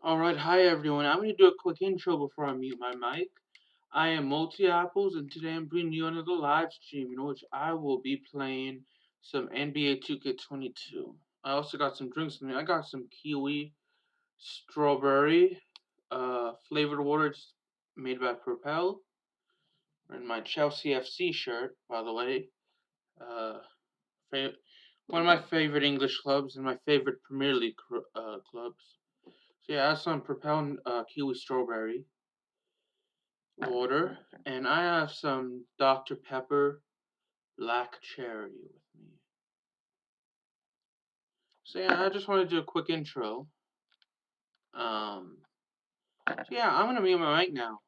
Alright, hi everyone. I'm going to do a quick intro before I mute my mic. I am Multi Apples, and today I'm bringing you another live stream in which I will be playing some NBA 2K22. I also got some drinks with me. I got some kiwi, strawberry, flavored water made by Propel, and my Chelsea FC shirt, by the way. Uh, one of my favorite English clubs and my favorite Premier League clubs. So yeah, I have some Propel kiwi strawberry water, and I have some Dr. Pepper black cherry with me. So yeah, I just want to do a quick intro. So yeah, I'm gonna mute my mic now.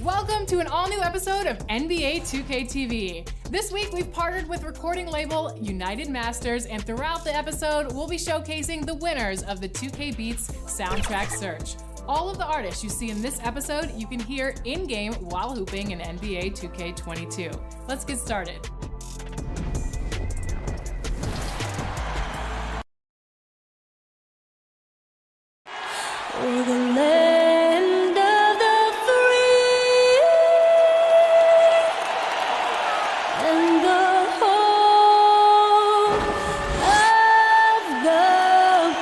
Welcome to an all-new episode of NBA 2K TV. This week we've partnered with recording label United Masters, and throughout the episode we'll be showcasing the winners of the 2K Beats soundtrack search. All of the artists you see in this episode you can hear in-game while hooping in NBA 2K22. Let's get started. For the land of the free and the home of the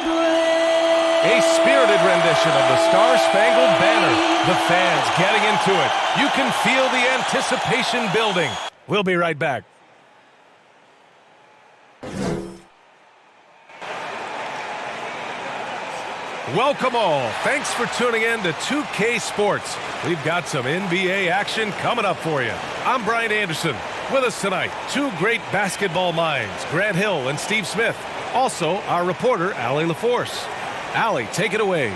brave. A spirited rendition of the Star-Spangled Banner. The fans getting into it. You can feel the anticipation building. We'll be right back. Welcome all. Thanks for tuning in to 2K Sports. We've got some NBA action coming up for you. I'm Brian Anderson. With us tonight, two great basketball minds, Grant Hill and Steve Smith. Also, our reporter, Allie LaForce. Allie, take it away.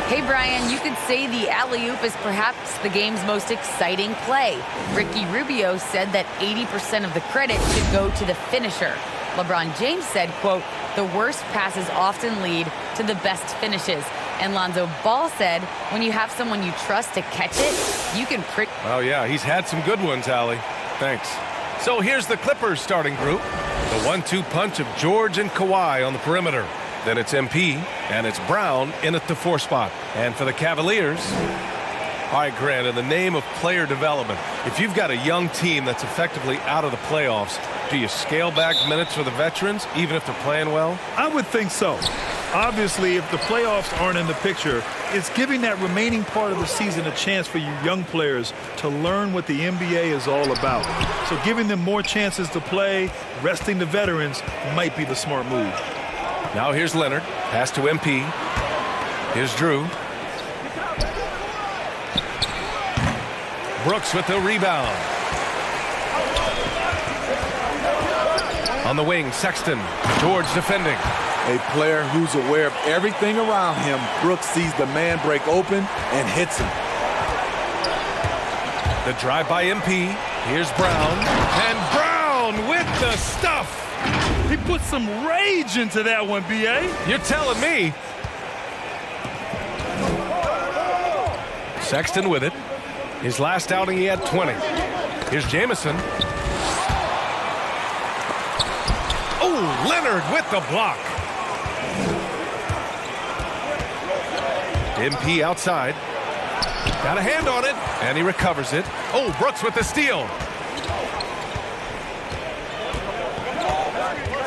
Hey, Brian, you could say the alley-oop is perhaps the game's most exciting play. Ricky Rubio said that 80% of the credit should go to the finisher. LeBron James said, quote, the worst passes often lead to the best finishes. And Lonzo Ball said, when you have someone you trust to catch it, you can Oh, yeah, he's had some good ones, Allie. Thanks. So here's the Clippers starting group. The 1-2 punch of George and Kawhi on the perimeter. Then it's MP, and it's Brown in at the 4 spot. And for the Cavaliers, all right, Grant, in the name of player development, if you've got a young team that's effectively out of the playoffs, do you scale back minutes for the veterans, even if they're playing well? I would think so. Obviously, if the playoffs aren't in the picture, it's giving that remaining part of the season a chance for you young players to learn what the NBA is all about. So giving them more chances to play, resting the veterans, might be the smart move. Now here's Leonard. Pass to MP. Here's Drew. Brooks with the rebound. On the wing, Sexton. George defending. A player who's aware of everything around him. Brooks sees the man break open and hits him. The drive by MP. Here's Brown. And Brown with the stuff. He put some rage into that one, B.A. You're telling me. Sexton with it. His last outing, he had 20. Here's Jamison. Oh, Leonard with the block. MP outside. Got a hand on it, and he recovers it. Oh, Brooks with the steal.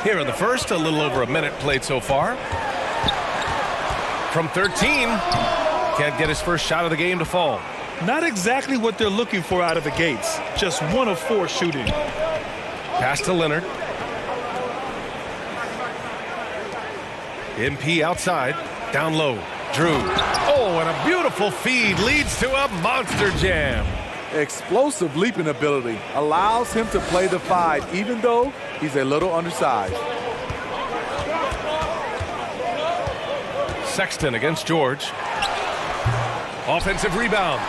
Here in the first, a little over a minute played so far. From 13, can't get his first shot of the game to fall. Not exactly what they're looking for out of the gates. Just 1 of 4 shooting. Pass to Leonard. MP outside. Down low. Drew. Oh, and a beautiful feed leads to a monster jam. Explosive leaping ability allows him to play the 5, even though he's a little undersized. Sexton against George. Offensive rebound.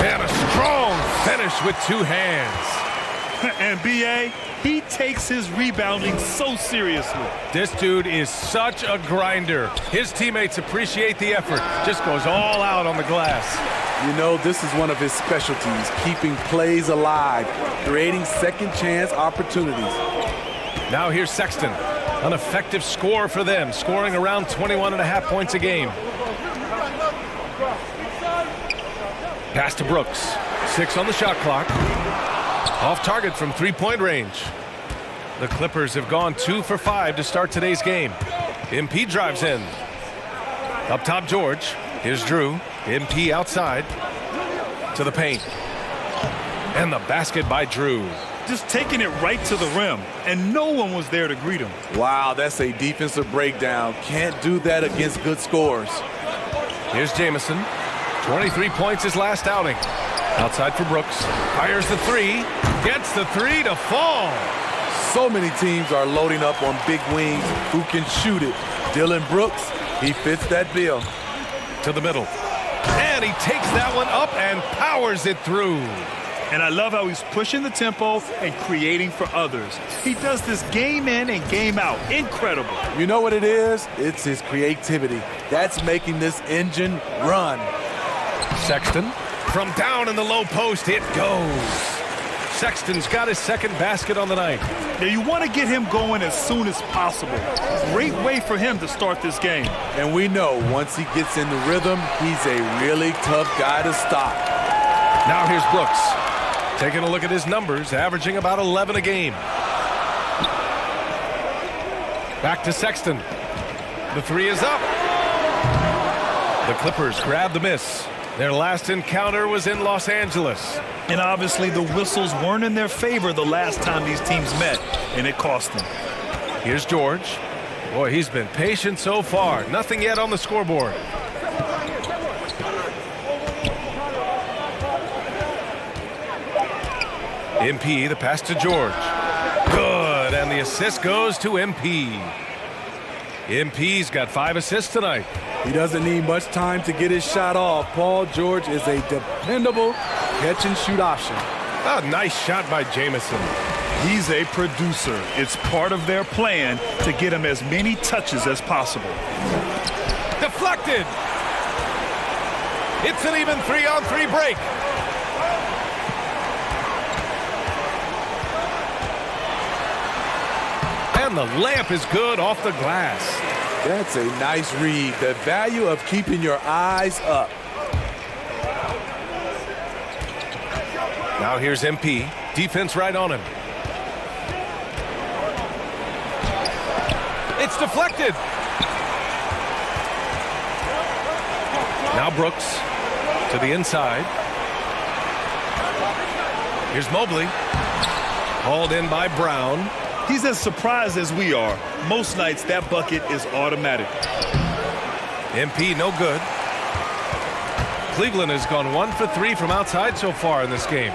And a strong finish with 2 hands. And B.A., he takes his rebounding so seriously. This dude is such a grinder. His teammates appreciate the effort. Just goes all out on the glass. You know, this is one of his specialties, keeping plays alive, creating second chance opportunities. Now here's Sexton. An effective score for them, scoring around 21.5 points a game. Pass to Brooks. 6 on the shot clock. Off target from 3-point range. The Clippers have gone 2 for 5 to start today's game. MP drives in. Up top, George. Here's Drew. MP outside. To the paint. And the basket by Drew. Just taking it right to the rim, and no one was there to greet him. Wow, that's a defensive breakdown. Can't do that against good scores. Here's Jamison. 23 points his last outing. Outside for Brooks. Fires the 3. Gets the 3 to fall. So many teams are loading up on big wings who can shoot it. Dylan Brooks, he fits that bill. To the middle. And he takes that one up and powers it through. And I love how he's pushing the tempo and creating for others. He does this game in and game out. Incredible. You know what it is? It's his creativity. That's making this engine run. Sexton. From down in the low post, it goes. Sexton's got his second basket on the night. Now you want to get him going as soon as possible. Great way for him to start this game. And we know once he gets in the rhythm, he's a really tough guy to stop. Now here's Brooks. Taking a look at his numbers, averaging about 11 a game. Back to Sexton. The 3 is up. The Clippers grab the miss. Their last encounter was in Los Angeles. And obviously the whistles weren't in their favor the last time these teams met, and it cost them. Here's George. Boy, he's been patient so far. Nothing yet on the scoreboard. MP, the pass to George. Good, and the assist goes to MP. MP's got 5 assists tonight. He doesn't need much time to get his shot off. Paul George is a dependable catch-and-shoot option. A nice shot by Jamison. He's a producer. It's part of their plan to get him as many touches as possible. Deflected. It's an even 3-on-3 break. And the layup is good off the glass. That's a nice read. The value of keeping your eyes up. Now here's MP. Defense right on him. It's deflected. Now Brooks to the inside. Here's Mobley. Hauled in by Brown. He's as surprised as we are. Most nights, that bucket is automatic. MP no good. Cleveland has gone 1 for 3 from outside so far in this game.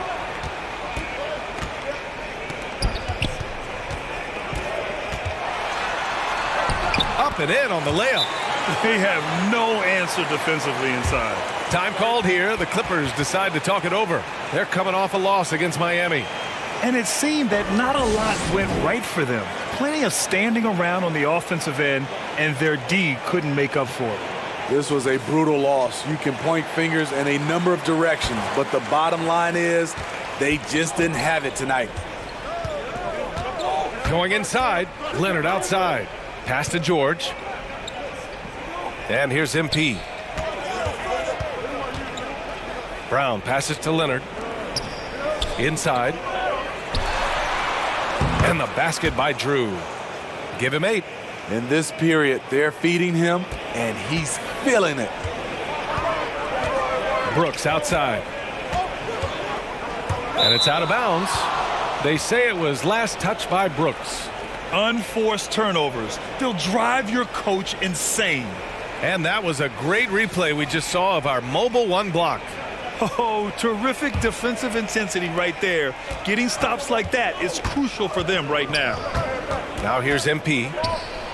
Up and in on the layup. They have no answer defensively inside. Time called here. The Clippers decide to talk it over. They're coming off a loss against Miami. And it seemed that not a lot went right for them. Plenty of standing around on the offensive end, and their D couldn't make up for it. This was a brutal loss. You can point fingers in a number of directions, but the bottom line is they just didn't have it tonight. Going inside, Leonard outside. Pass to George. And here's MP. Brown passes to Leonard. Inside. And the basket by Drew. Give him 8. In this period, they're feeding him, and he's feeling it. Brooks outside. And it's out of bounds. They say it was last touched by Brooks. Unforced turnovers. They'll drive your coach insane. And that was a great replay we just saw of our mobile one block. Oh, terrific defensive intensity right there. Getting stops like that is crucial for them right now. Now here's MP.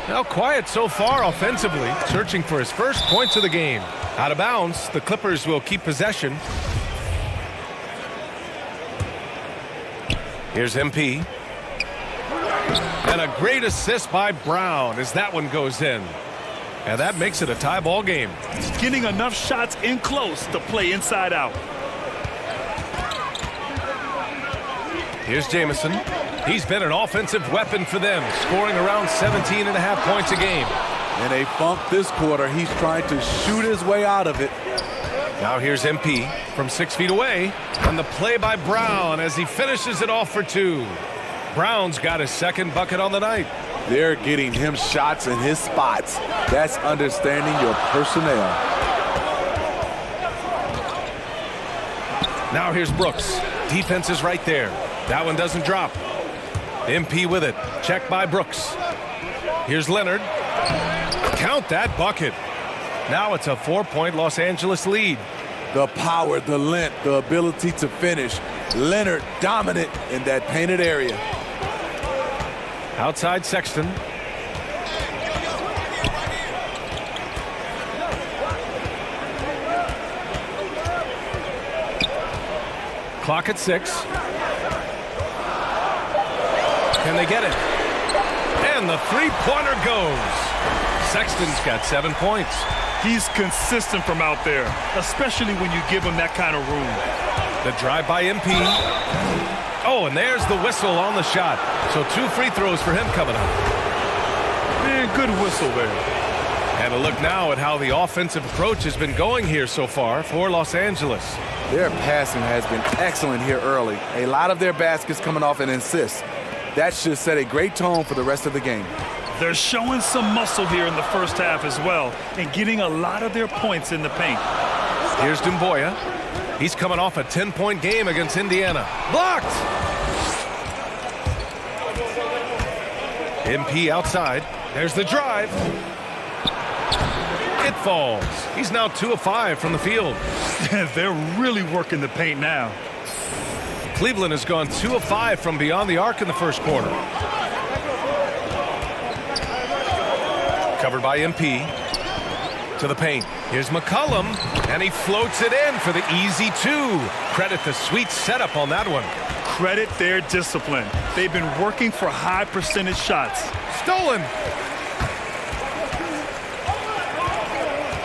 Now quiet so far offensively, searching for his first points of the game. Out of bounds, the Clippers will keep possession. Here's MP. And a great assist by Brown as that one goes in. And that makes it a tie ball game. Getting enough shots in close to play inside out. Here's Jamison. He's been an offensive weapon for them, scoring around 17.5 points a game. In a funk this quarter, he's trying to shoot his way out of it. Now here's MP from 6 feet away. And the play by Brown as he finishes it off for two. Brown's got his second bucket on the night. They're getting him shots in his spots. That's understanding your personnel. Now here's Brooks. Defense is right there. That one doesn't drop. MP with it. Check by Brooks. Here's Leonard. Count that bucket. Now it's a 4-point Los Angeles lead. The power, the length, the ability to finish. Leonard dominant in that painted area. Outside Sexton. Clock at 6. Can they get it? And the three-pointer goes. Sexton's got 7 points. He's consistent from out there, especially when you give him that kind of room. The drive by MP. Oh, and there's the whistle on the shot. So 2 free throws for him coming up. Man, good whistle there. And a look now at how the offensive approach has been going here so far for Los Angeles. Their passing has been excellent here early. A lot of their baskets coming off an assist. That should set a great tone for the rest of the game. They're showing some muscle here in the first half as well and getting a lot of their points in the paint. Here's Dumboya. He's coming off a 10-point game against Indiana. Blocked! MP outside. There's the drive. It falls. He's now 2 of 5 from the field. They're really working the paint now. Cleveland has gone 2 of 5 from beyond the arc in the first quarter. Covered by MP. To the paint. Here's McCollum. And he floats it in for the easy 2. Credit the sweet setup on that one. Credit their discipline. They've been working for high percentage shots. Stolen.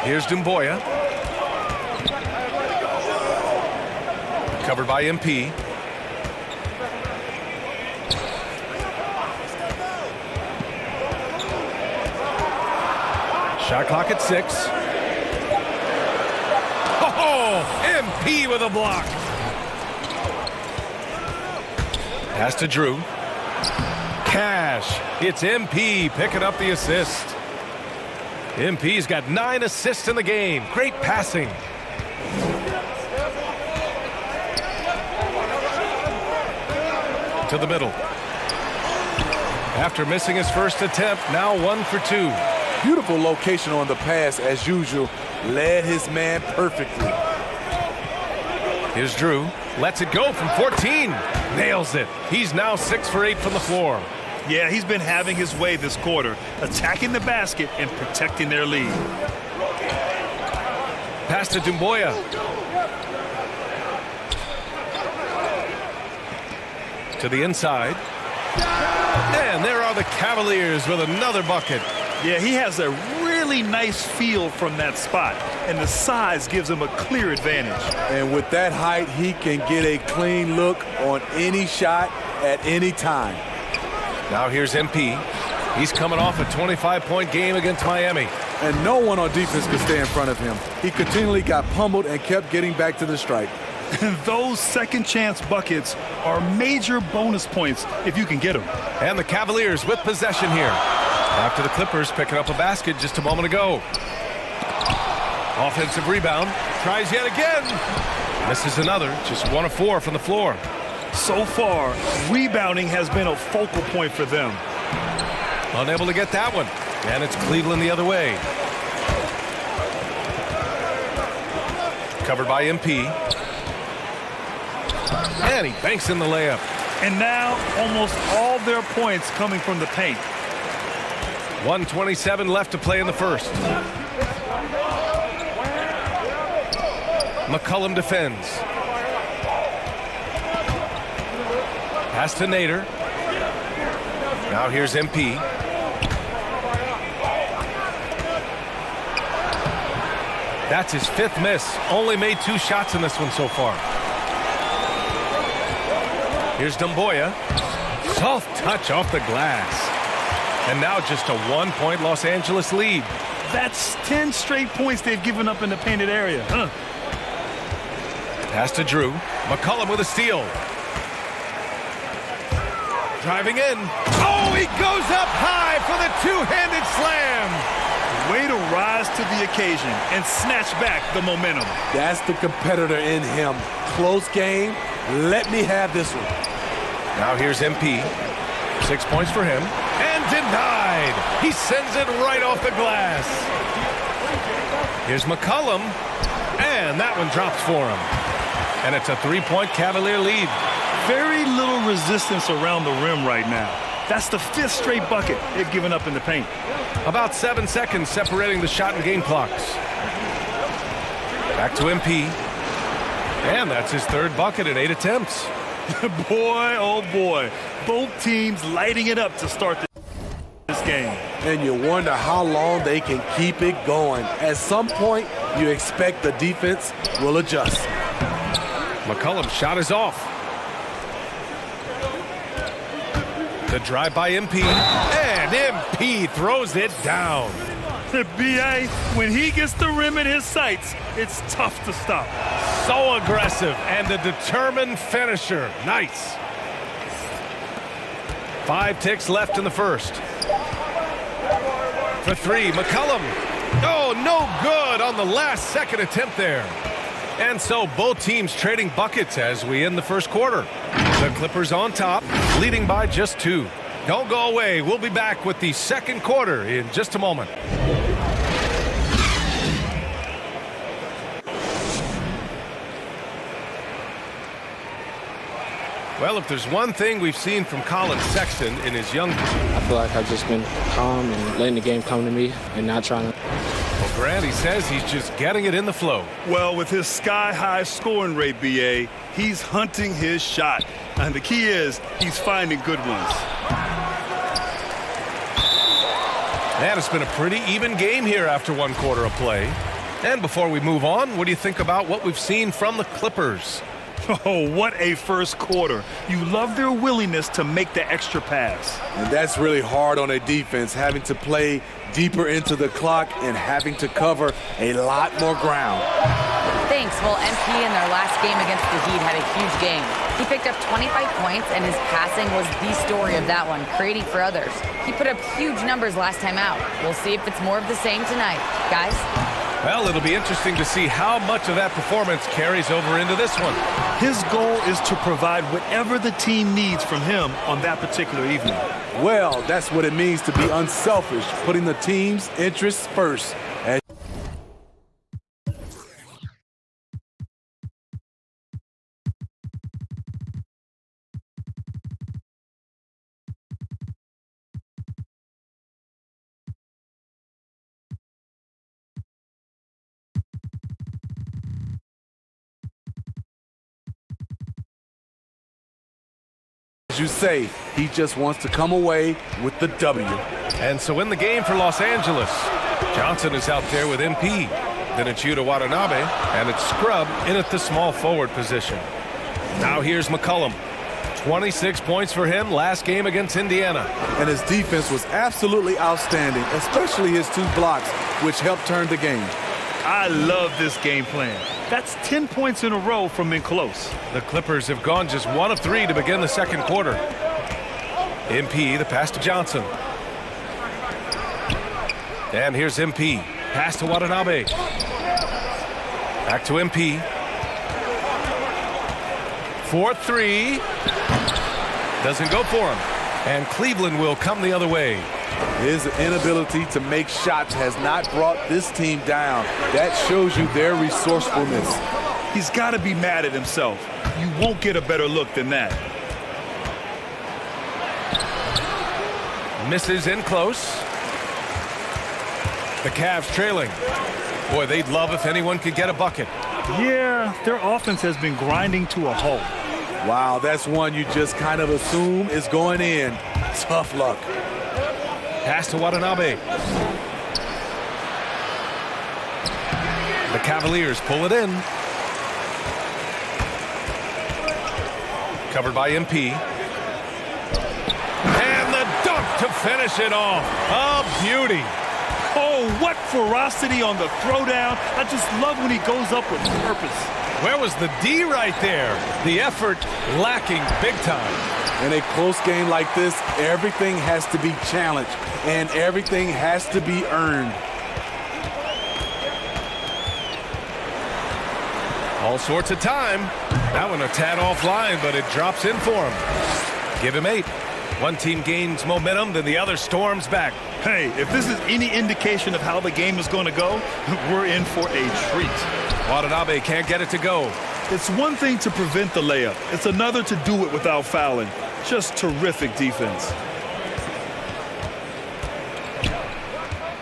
Here's Dumboya. Covered by MP. Shot clock at 6. Oh, MP with a block. Pass to Drew. Cash. It's MP picking up the assist. MP's got 9 assists in the game. Great passing. To the middle. After missing his first attempt, now 1 for 2. Beautiful location on the pass as usual. Led his man perfectly. Here's Drew. Lets it go from 14. Nails it. He's now 6 for 8 from the floor. Yeah, he's been having his way this quarter, attacking the basket and protecting their lead. Pass to Dumboya. To the inside. And there are the Cavaliers with another bucket. Yeah, he has a really nice feel from that spot, and the size gives him a clear advantage. And with that height, he can get a clean look on any shot at any time. Now here's MP. He's coming off a 25-point game against Miami. And no one on defense could stay in front of him. He continually got pummeled and kept getting back to the stripe. Those second chance buckets are major bonus points if you can get them. And the Cavaliers with possession here. After the Clippers picking up a basket just a moment ago. Offensive rebound. Tries yet again. Misses another. Just 1 of 4 from the floor. So far, rebounding has been a focal point for them. Unable to get that one. And it's Cleveland the other way. Covered by MP. And he banks in the layup. And now, almost all their points coming from the paint. 1:27 left to play in the first. McCollum defends. Pass to Nader. Now here's MP. That's his 5th miss. Only made 2 shots in this one so far. Here's Dumboya. Soft touch off the glass. And now just a 1-point Los Angeles lead. That's 10 straight points they've given up in the painted area. Pass to Drew. McCollum with a steal. Driving in. Oh, he goes up high for the 2-handed slam. Way to rise to the occasion and snatch back the momentum. That's the competitor in him. Close game. Let me have this one. Now here's MP. 6 points for him. And denied. He sends it right off the glass. Here's McCollum. And that one drops for him. And it's a 3-point Cavalier lead. Very little resistance around the rim right now. That's the 5th straight bucket they've given up in the paint. About 7 seconds separating the shot and game clocks. Back to MP. And that's his 3rd bucket in 8 attempts. Boy, oh boy. Both teams lighting it up to start this game. And you wonder how long they can keep it going. At some point, you expect the defense will adjust. McCollum's shot is off. The drive by MP. And MP throws it down. B.A., when he gets the rim in his sights, it's tough to stop. So aggressive and a determined finisher. Nice. 5 ticks left in the first. For 3, McCollum. Oh, no good on the last second attempt there. And so both teams trading buckets as we end the first quarter. The Clippers on top, leading by just 2. Don't go away. We'll be back with the second quarter in just a moment. Well, if there's one thing we've seen from Colin Sexton in his young career, I feel like I've just been calm and letting the game come to me and not trying to. well, Grant, he says he's just getting it in the flow. Well, with his sky-high scoring rate, B.A., he's hunting his shot. And the key is he's finding good ones. And it's been a pretty even game here after 1 quarter of play. And before we move on, what do you think about what we've seen from the Clippers? Oh, what a first quarter. You love their willingness to make the extra pass. And that's really hard on a defense, having to play deeper into the clock and having to cover a lot more ground. Thanks. Well, MP in their last game against the Heat had a huge game. He picked up 25 points, and his passing was the story of that one, creating for others. He put up huge numbers last time out. We'll see if it's more of the same tonight. Guys? Well, it'll be interesting to see how much of that performance carries over into this one. His goal is to provide whatever the team needs from him on that particular evening. Well, that's what it means to be unselfish, putting the team's interests first. As you say, he just wants to come away with the W. And so in the game for Los Angeles, Johnson is out there with MP. Then it's Yuta Watanabe, and it's Scrub in at the small forward position. Now here's McCollum. 26 points for him last game against Indiana. And his defense was absolutely outstanding, especially his 2 blocks, which helped turn the game. I love this game plan. That's 10 points in a row from in close. The Clippers have gone just 1 of 3 to begin the second quarter. MP, the pass to Johnson. And here's MP. Pass to Watanabe. Back to MP. 4-3. Doesn't go for him. And Cleveland will come the other way. His inability to make shots has not brought this team down. That shows you their resourcefulness. He's got to be mad at himself. You won't get a better look than that. Misses in close. The Cavs trailing. Boy, they'd love if anyone could get a bucket. Yeah, their offense has been grinding to a halt. Wow, that's one you just kind of assume is going in. Tough luck. Pass to Watanabe. The Cavaliers pull it in. Covered by MP. And the dunk to finish it off. A beauty. Oh, what ferocity on the throwdown. I just love when he goes up with purpose. Where was the D right there? The effort lacking big time. In a close game like this, everything has to be challenged and everything has to be earned. All sorts of time. That one a tad offline, but it drops in for him. Give him 8. One team gains momentum, then the other storms back. Hey, if this is any indication of how the game is going to go, we're in for a treat. Watanabe can't get it to go. It's one thing to prevent the layup. It's another to do it without fouling. Just terrific defense.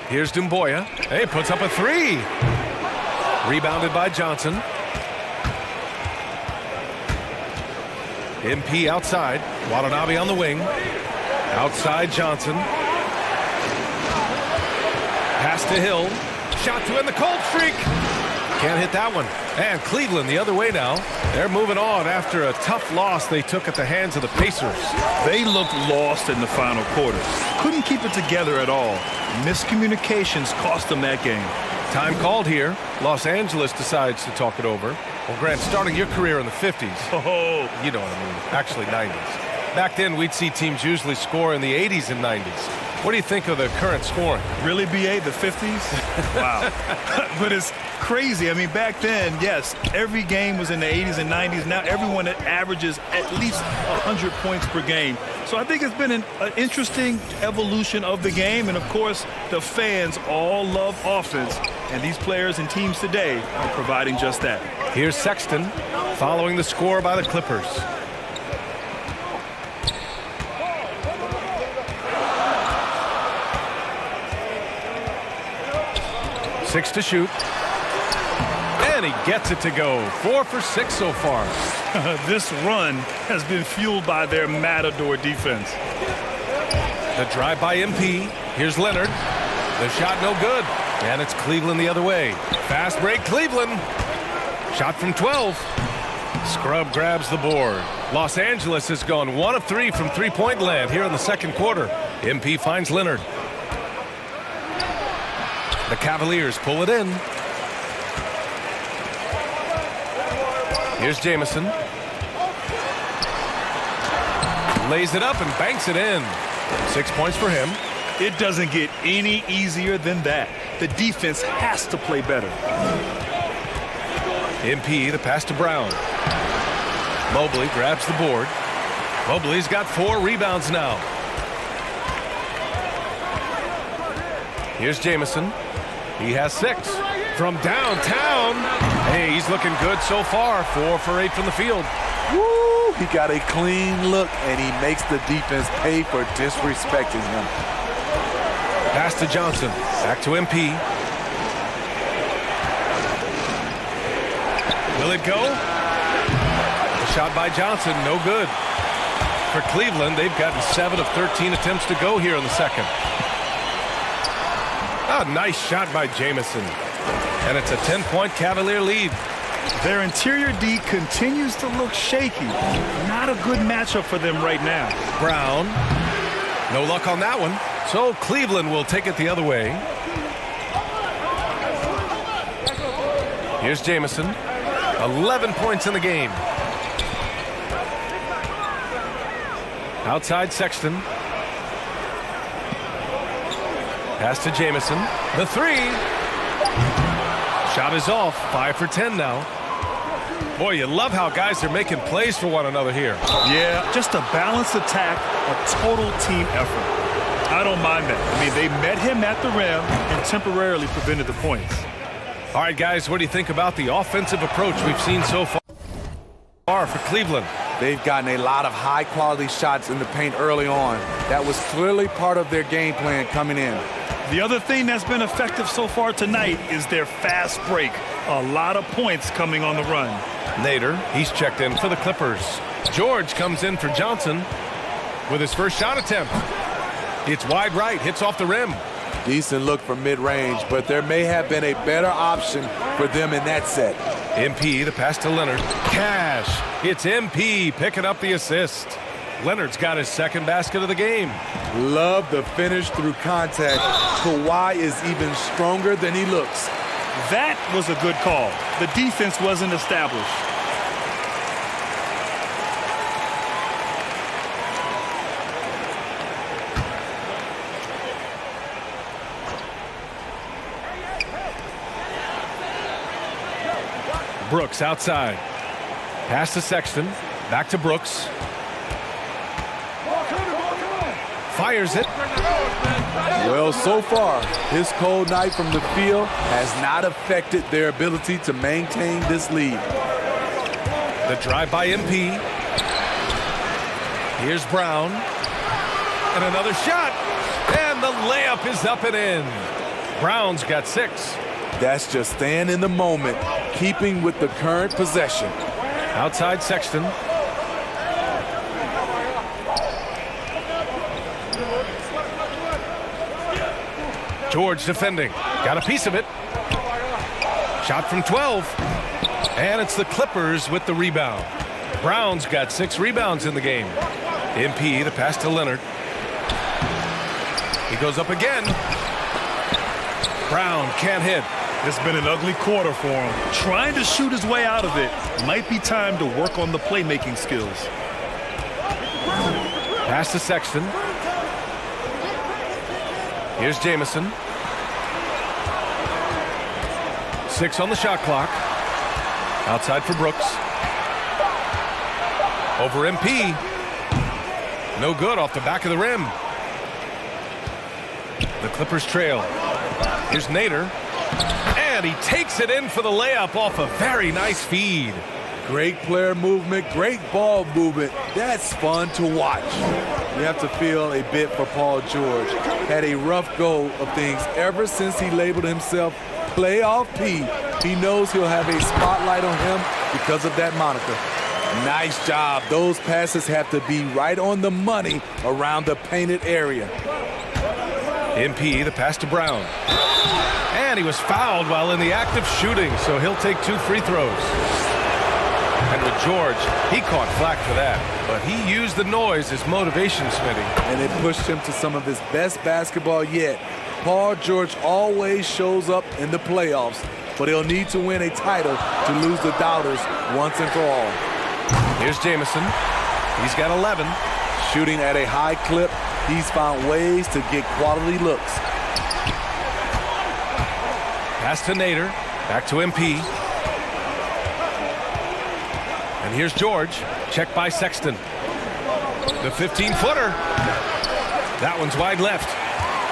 Here's Dumboya. Hey, puts up a 3. Rebounded by Johnson. MP outside. Watanabe on the wing. Outside Johnson. Pass to Hill. Shot to end the cold streak. Can't hit that one. And Cleveland the other way now. They're moving on after a tough loss they took at the hands of the Pacers. They looked lost in the final quarter. Couldn't keep it together at all. Miscommunications cost them that game. Time called here. Los Angeles decides to talk it over. Well, Grant, starting your career in the 50s. Oh, You know what I mean. Actually, 90s. Back then, we'd see teams usually score in the 80s and 90s. What do you think of the current scoring? really, BA, the 50s? Wow. But it's crazy. I mean, back then, yes, every game was in the 80s and 90s. Now everyone averages at least 100 points per game. So I think it's been an interesting evolution of the game. And, of course, the fans all love offense. And these players and teams today are providing just that. Here's Sexton following the score by the Clippers. Six to shoot. And he gets it to go. 4 for 6 so far. This run has been fueled by their Matador defense. The drive by MP. Here's Leonard. The shot no good. And it's Cleveland the other way. Fast break Cleveland. Shot from 12. Scrub grabs the board. Los Angeles has gone 1 of 3 from three-point land here in the second quarter. MP finds Leonard. The Cavaliers pull it in. Here's Jamison. Lays it up and banks it in. 6 points for him. It doesn't get any easier than that. The defense has to play better. MP, the pass to Brown. Mobley grabs the board. Mobley's got 4 rebounds now. Here's Jamison. He has 6 from downtown. Hey, he's looking good so far. 4 for 8 from the field. Woo! He got a clean look, and he makes the defense pay for disrespecting him. Pass to Johnson. Back to MP. Will it go? The shot by Johnson, no good. For Cleveland, they've gotten 7 of 13 attempts to go here in the second. A nice shot by Jamison. And it's a 10-point Cavalier lead. Their interior D continues to look shaky. Not a good matchup for them right now. Brown. No luck on that one. So Cleveland will take it the other way. Here's Jamison. 11 points in the game. Outside Sexton. Pass to Jamison. The 3. Shot is off. 5 for 10 now. Boy, you love how guys are making plays for one another here. Yeah, just a balanced attack, a total team effort. I don't mind that. I mean, they met him at the rim and temporarily prevented the points. All right, guys, what do you think about the offensive approach we've seen so far for Cleveland? They've gotten a lot of high-quality shots in the paint early on. That was clearly part of their game plan coming in. The other thing that's been effective so far tonight is their fast break. A lot of points coming on the run. Nader, he's checked in for the Clippers. George comes in for Johnson with his first shot attempt. It's wide right, hits off the rim. Decent look from mid-range, but there may have been a better option for them in that set. MP, the pass to Leonard. Cash. It's MP picking up the assist. Leonard's got his second basket of the game. Love the finish through contact. Kawhi is even stronger than he looks. That was a good call. The defense wasn't established. Brooks outside. Pass to Sexton. Back to Brooks. Fires it. Well, so far, his cold night from the field has not affected their ability to maintain this lead. The drive by MP. Here's Brown. And another shot. And the layup is up and in. Brown's got 6. That's just staying in the moment, keeping with the current possession. Outside Sexton. George defending. Got a piece of it. Shot from 12. And it's the Clippers with the rebound. Brown's got 6 rebounds in the game. MP, the pass to Leonard. He goes up again. Brown can't hit. It's been an ugly quarter for him. Trying to shoot his way out of it. Might be time to work on the playmaking skills. Pass to Sexton. Here's Jamison. 6 on the shot clock. Outside for Brooks. Over MP. No good off the back of the rim. The Clippers trail. Here's Nader. And he takes it in for the layup off a very nice feed. Great player movement, great ball movement. That's fun to watch. You have to feel a bit for Paul George. Had a rough go of things ever since he labeled himself Playoff P. He knows he'll have a spotlight on him because of that moniker. Nice job. Those passes have to be right on the money around the painted area. MP, the pass to Brown. And he was fouled while in the act of shooting, so he'll take 2 free throws. And with George, he caught flack for that, but he used the noise as motivation, Smitty. And it pushed him to some of his best basketball yet. Paul George always shows up in the playoffs, but he'll need to win a title to lose the doubters once and for all. Here's Jamison. He's got 11. Shooting at a high clip, he's found ways to get quality looks. Pass to Nader. Back to MP. And here's George. Checked by Sexton. The 15-footer. That one's wide left.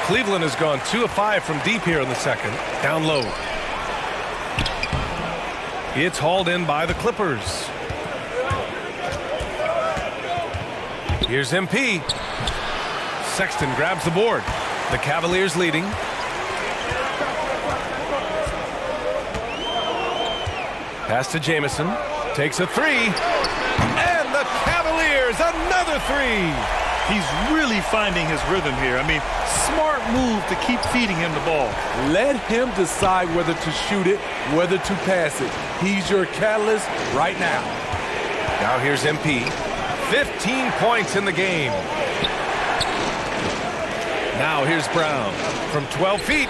Cleveland has gone 2 of 5 from deep here in the second. Down low. It's hauled in by the Clippers. Here's MP. Sexton grabs the board. The Cavaliers leading. Pass to Jamison. Takes a 3. And the Cavaliers, another 3. He's really finding his rhythm here. I mean, smart move to keep feeding him the ball. Let him decide whether to shoot it, whether to pass it. He's your catalyst right now. Now here's MP. 15 points in the game. Now here's Brown. From 12 feet.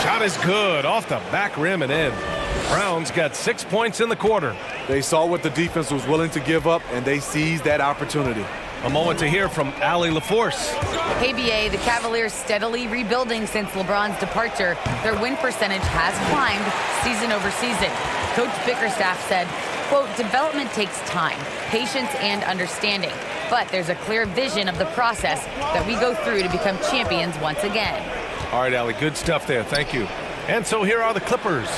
Shot is good. Off the back rim and in. Brown's got 6 points in the quarter. They saw what the defense was willing to give up, and they seized that opportunity. A moment to hear from Allie LaForce. Hey, BA, the Cavaliers steadily rebuilding since LeBron's departure. Their win percentage has climbed season over season. Coach Bickerstaff said, quote, development takes time, patience, and understanding. But there's a clear vision of the process that we go through to become champions once again. All right, Allie, good stuff there. Thank you. And so here are the Clippers.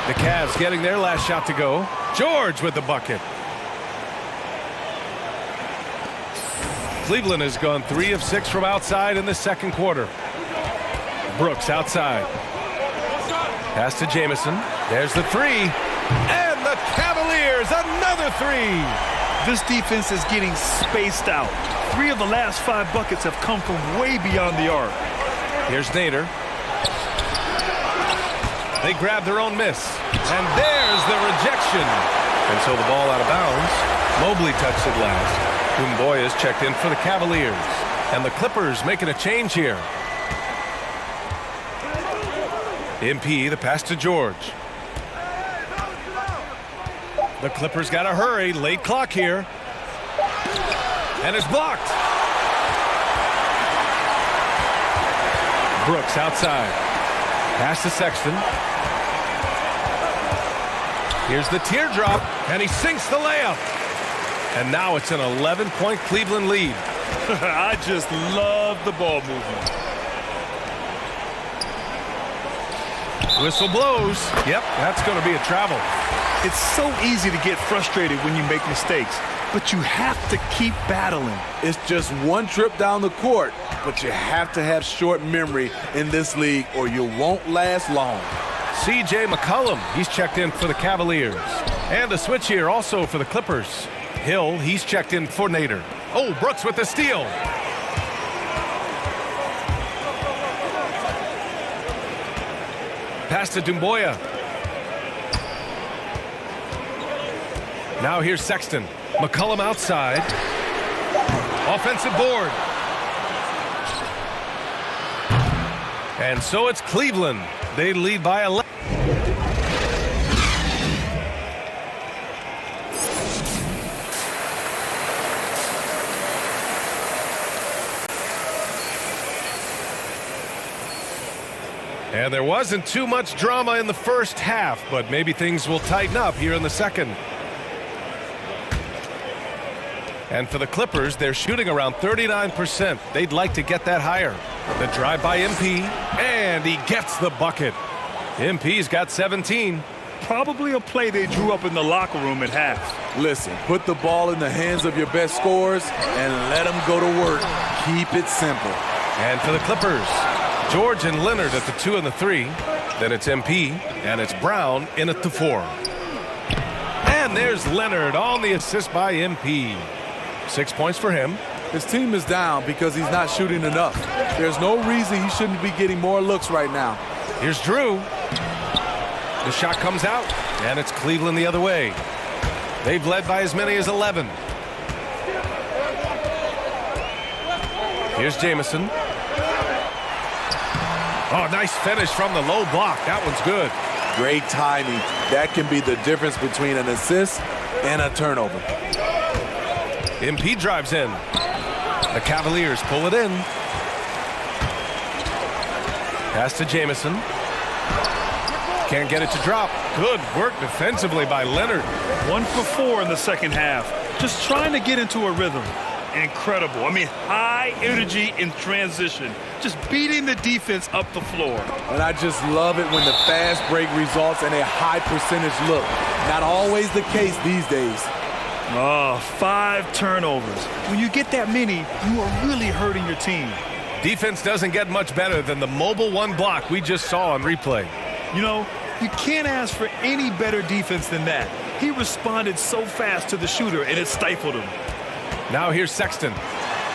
The Cavs getting their last shot to go. George with the bucket. Cleveland has gone 3 of 6 from outside in the second quarter. Brooks outside. Pass to Jamison. There's the three. And the Cavaliers, another three. This defense is getting spaced out. 3 of the last 5 buckets have come from way beyond the arc. Here's Nader. They grab their own miss. And there's the rejection. And so the ball out of bounds. Mobley touched it last. Kumboya's checked in for the Cavaliers. And the Clippers making a change here. MP, the pass to George. The Clippers got to hurry. Late clock here. And it's blocked. Brooks outside. Pass to Sexton. Here's the teardrop. And he sinks the layup. And now it's an 11-point Cleveland lead. I just love the ball movement. Whistle blows. Yep, that's going to be a travel. It's so easy to get frustrated when you make mistakes, but you have to keep battling. It's just one trip down the court, but you have to have short memory in this league or you won't last long. C.J. McCollum, he's checked in for the Cavaliers. And a switch here also for the Clippers. Hill, he's checked in for Nader. Oh, Brooks with the steal. Pass to Dumboya. Now here's Sexton. McCollum outside. Offensive board. And so it's Cleveland. They lead by 11. And there wasn't too much drama in the first half, but maybe things will tighten up here in the second. And for the Clippers, they're shooting around 39%. They'd like to get that higher. The drive by MP, and he gets the bucket. MP's got 17. Probably a play they drew up in the locker room at half. Listen, put the ball in the hands of your best scorers and let them go to work. Keep it simple. And for the Clippers, George and Leonard at the 2 and the 3. Then it's MP, and it's Brown in at the 4. And there's Leonard on the assist by MP. 6 points for him. His team is down because he's not shooting enough. There's no reason he shouldn't be getting more looks right now. Here's Drew. The shot comes out, and it's Cleveland the other way. They've led by as many as 11. Here's Jamison. Oh, nice finish from the low block. That one's good. Great timing. That can be the difference between an assist and a turnover. MP drives in. The Cavaliers pull it in. Pass to Jamison. Can't get it to drop. Good work defensively by Leonard. 1 for 4 in the second half. Just trying to get into a rhythm. Incredible. I mean, high energy in transition. Just beating the defense up the floor. And I just love it when the fast break results in a high percentage look. Not always the case these days. Oh, 5 turnovers. When you get that many, you are really hurting your team. Defense doesn't get much better than the mobile 1 block we just saw on replay. You know, you can't ask for any better defense than that. He responded so fast to the shooter, and it stifled him. Now here's Sexton.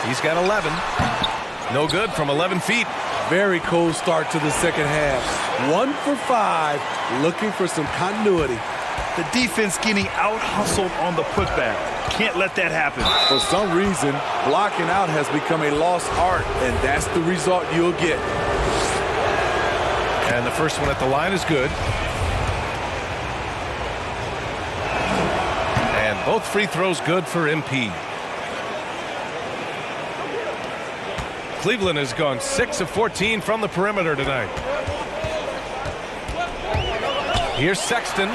He's got 11. No good from 11 feet. Very cold start to the second half. 1 for 5, looking for some continuity. The defense getting out-hustled on the putback. Can't let that happen. For some reason, blocking out has become a lost art, and that's the result you'll get. And the first one at the line is good. And both free throws good for MP. Cleveland has gone 6 of 14 from the perimeter tonight. Here's Sexton.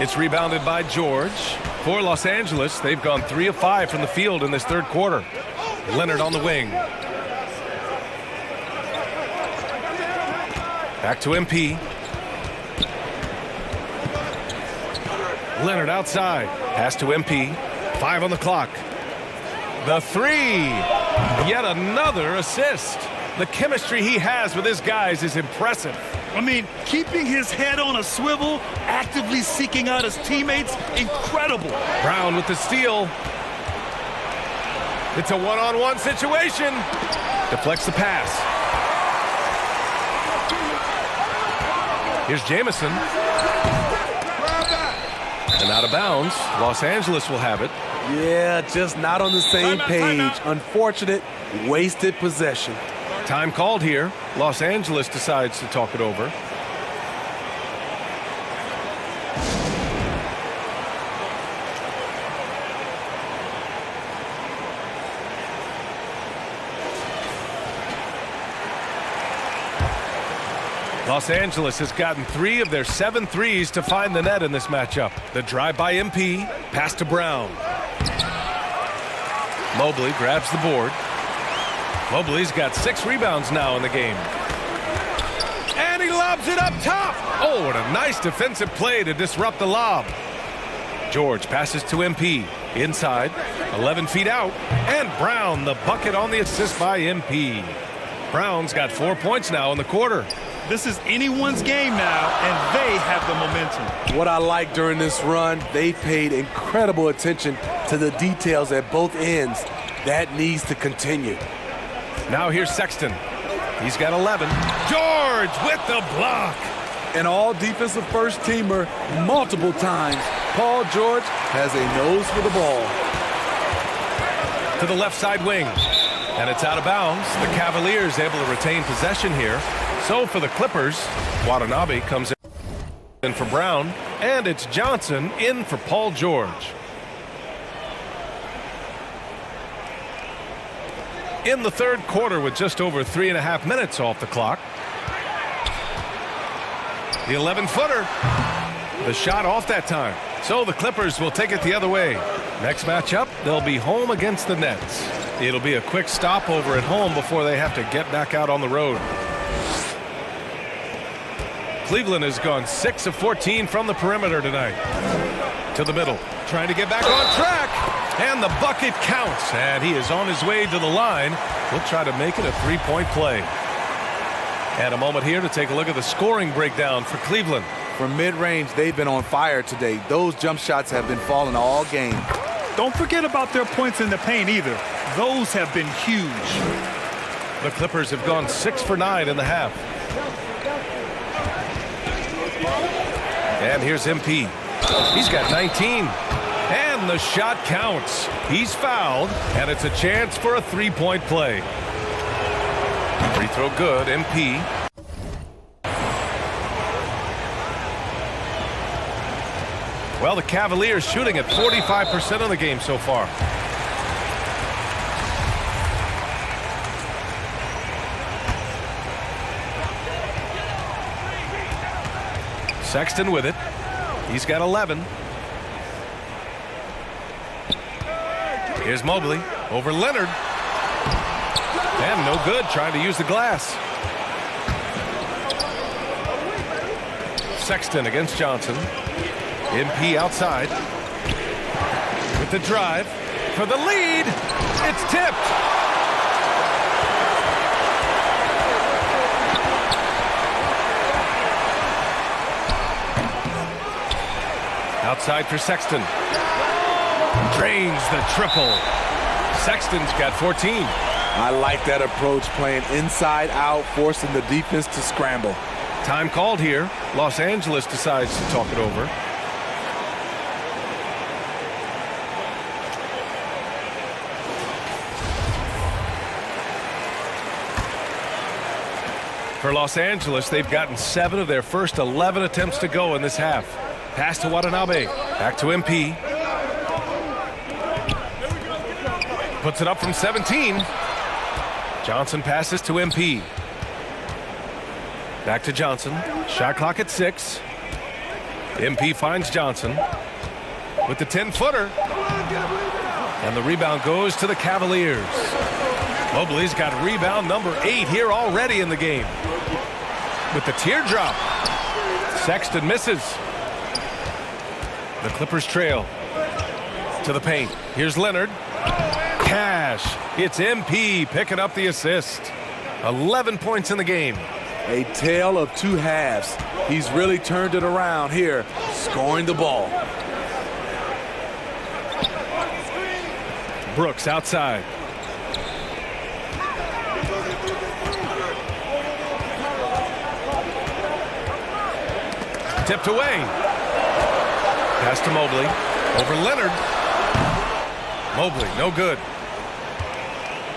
It's rebounded by George. For Los Angeles, they've gone 3 of 5 from the field in this third quarter. Leonard on the wing. Back to MP. Leonard outside. Pass to MP. 5 on the clock. The three. Yet another assist. The chemistry he has with his guys is impressive. I mean, keeping his head on a swivel, actively seeking out his teammates, incredible. Brown with the steal. It's a one-on-one situation. Deflects the pass. Here's Jamison. And out of bounds. Los Angeles will have it. Yeah, just not on the same page. Unfortunate, wasted possession. Time called here. Los Angeles decides to talk it over. Los Angeles has gotten 3 of their 7 threes to find the net in this matchup. The drive by MP, pass to Brown. Mobley grabs the board. Mobley's got 6 rebounds now in the game. And he lobs it up top. Oh, what a nice defensive play to disrupt the lob. George passes to MP. Inside, 11 feet out. And Brown, the bucket on the assist by MP. Brown's got 4 points now in the quarter. This is anyone's game now, and they have the momentum. What I like during this run, they paid incredible attention to the details at both ends. That needs to continue. Now here's Sexton. He's got 11. George with the block. An all-defensive first-teamer multiple times. Paul George has a nose for the ball. To the left side wing. And it's out of bounds. The Cavaliers able to retain possession here. So for the Clippers, Watanabe comes in for Brown. And it's Johnson in for Paul George. In the third quarter with just over 3.5 minutes off the clock. The 11-footer. The shot off that time. So the Clippers will take it the other way. Next matchup, they'll be home against the Nets. It'll be a quick stopover at home before they have to get back out on the road. Cleveland has gone 6 of 14 from the perimeter tonight. To the middle, trying to get back on track. And the bucket counts. And he is on his way to the line. He'll try to make it a 3-point play. And a moment here to take a look at the scoring breakdown for Cleveland. From mid-range, they've been on fire today. Those jump shots have been falling all game. Don't forget about their points in the paint either. Those have been huge. The Clippers have gone 6 for 9 in the half. And here's MP. He's got 19. And the shot counts. He's fouled, and it's a chance for a 3-point play. Free throw good, MP. Well, the Cavaliers shooting at 45% of the game so far. Sexton with it. He's got 11. Here's Mobley over Leonard. And no good, trying to use the glass. Sexton against Johnson. MP outside. With the drive for the lead. It's tipped. Outside for Sexton. Drains the triple. Sexton's got 14. I like that approach, playing inside out, forcing the defense to scramble. Time called here. Los Angeles decides to talk it over. For Los Angeles, they've gotten 7 of their first 11 attempts to go in this half. Pass to Watanabe. Back to MP. Puts it up from 17. Johnson passes to MP. Back to Johnson. Shot clock at 6. MP finds Johnson with the 10-footer. And the rebound goes to the Cavaliers. Mobley's got rebound number 8 here already in the game. With the teardrop. Sexton misses. The Clippers trail to the paint. Here's Leonard. Cash. It's MP picking up the assist. 11 points in the game. A tale of two halves. He's really turned it around here, scoring the ball. Brooks outside. Tipped away. Pass to Mobley. Over Leonard. Mobley, no good.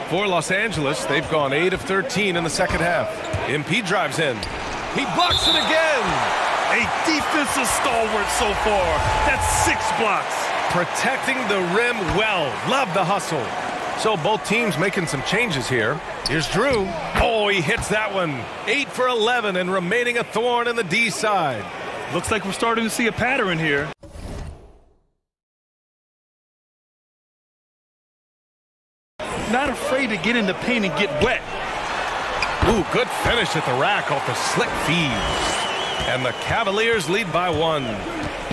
For Los Angeles, they've gone 8 of 13 in the second half. MP drives in. He blocks it again. A defensive stalwart so far. That's 6 blocks. Protecting the rim well. Love the hustle. So both teams making some changes here. Here's Drew. Oh, he hits that one. 8 for 11 and remaining a thorn in the D side. Looks like we're starting to see a pattern here. Not afraid to get in the paint and get wet. Ooh, good finish at the rack off the slick feed. And the Cavaliers lead by 1.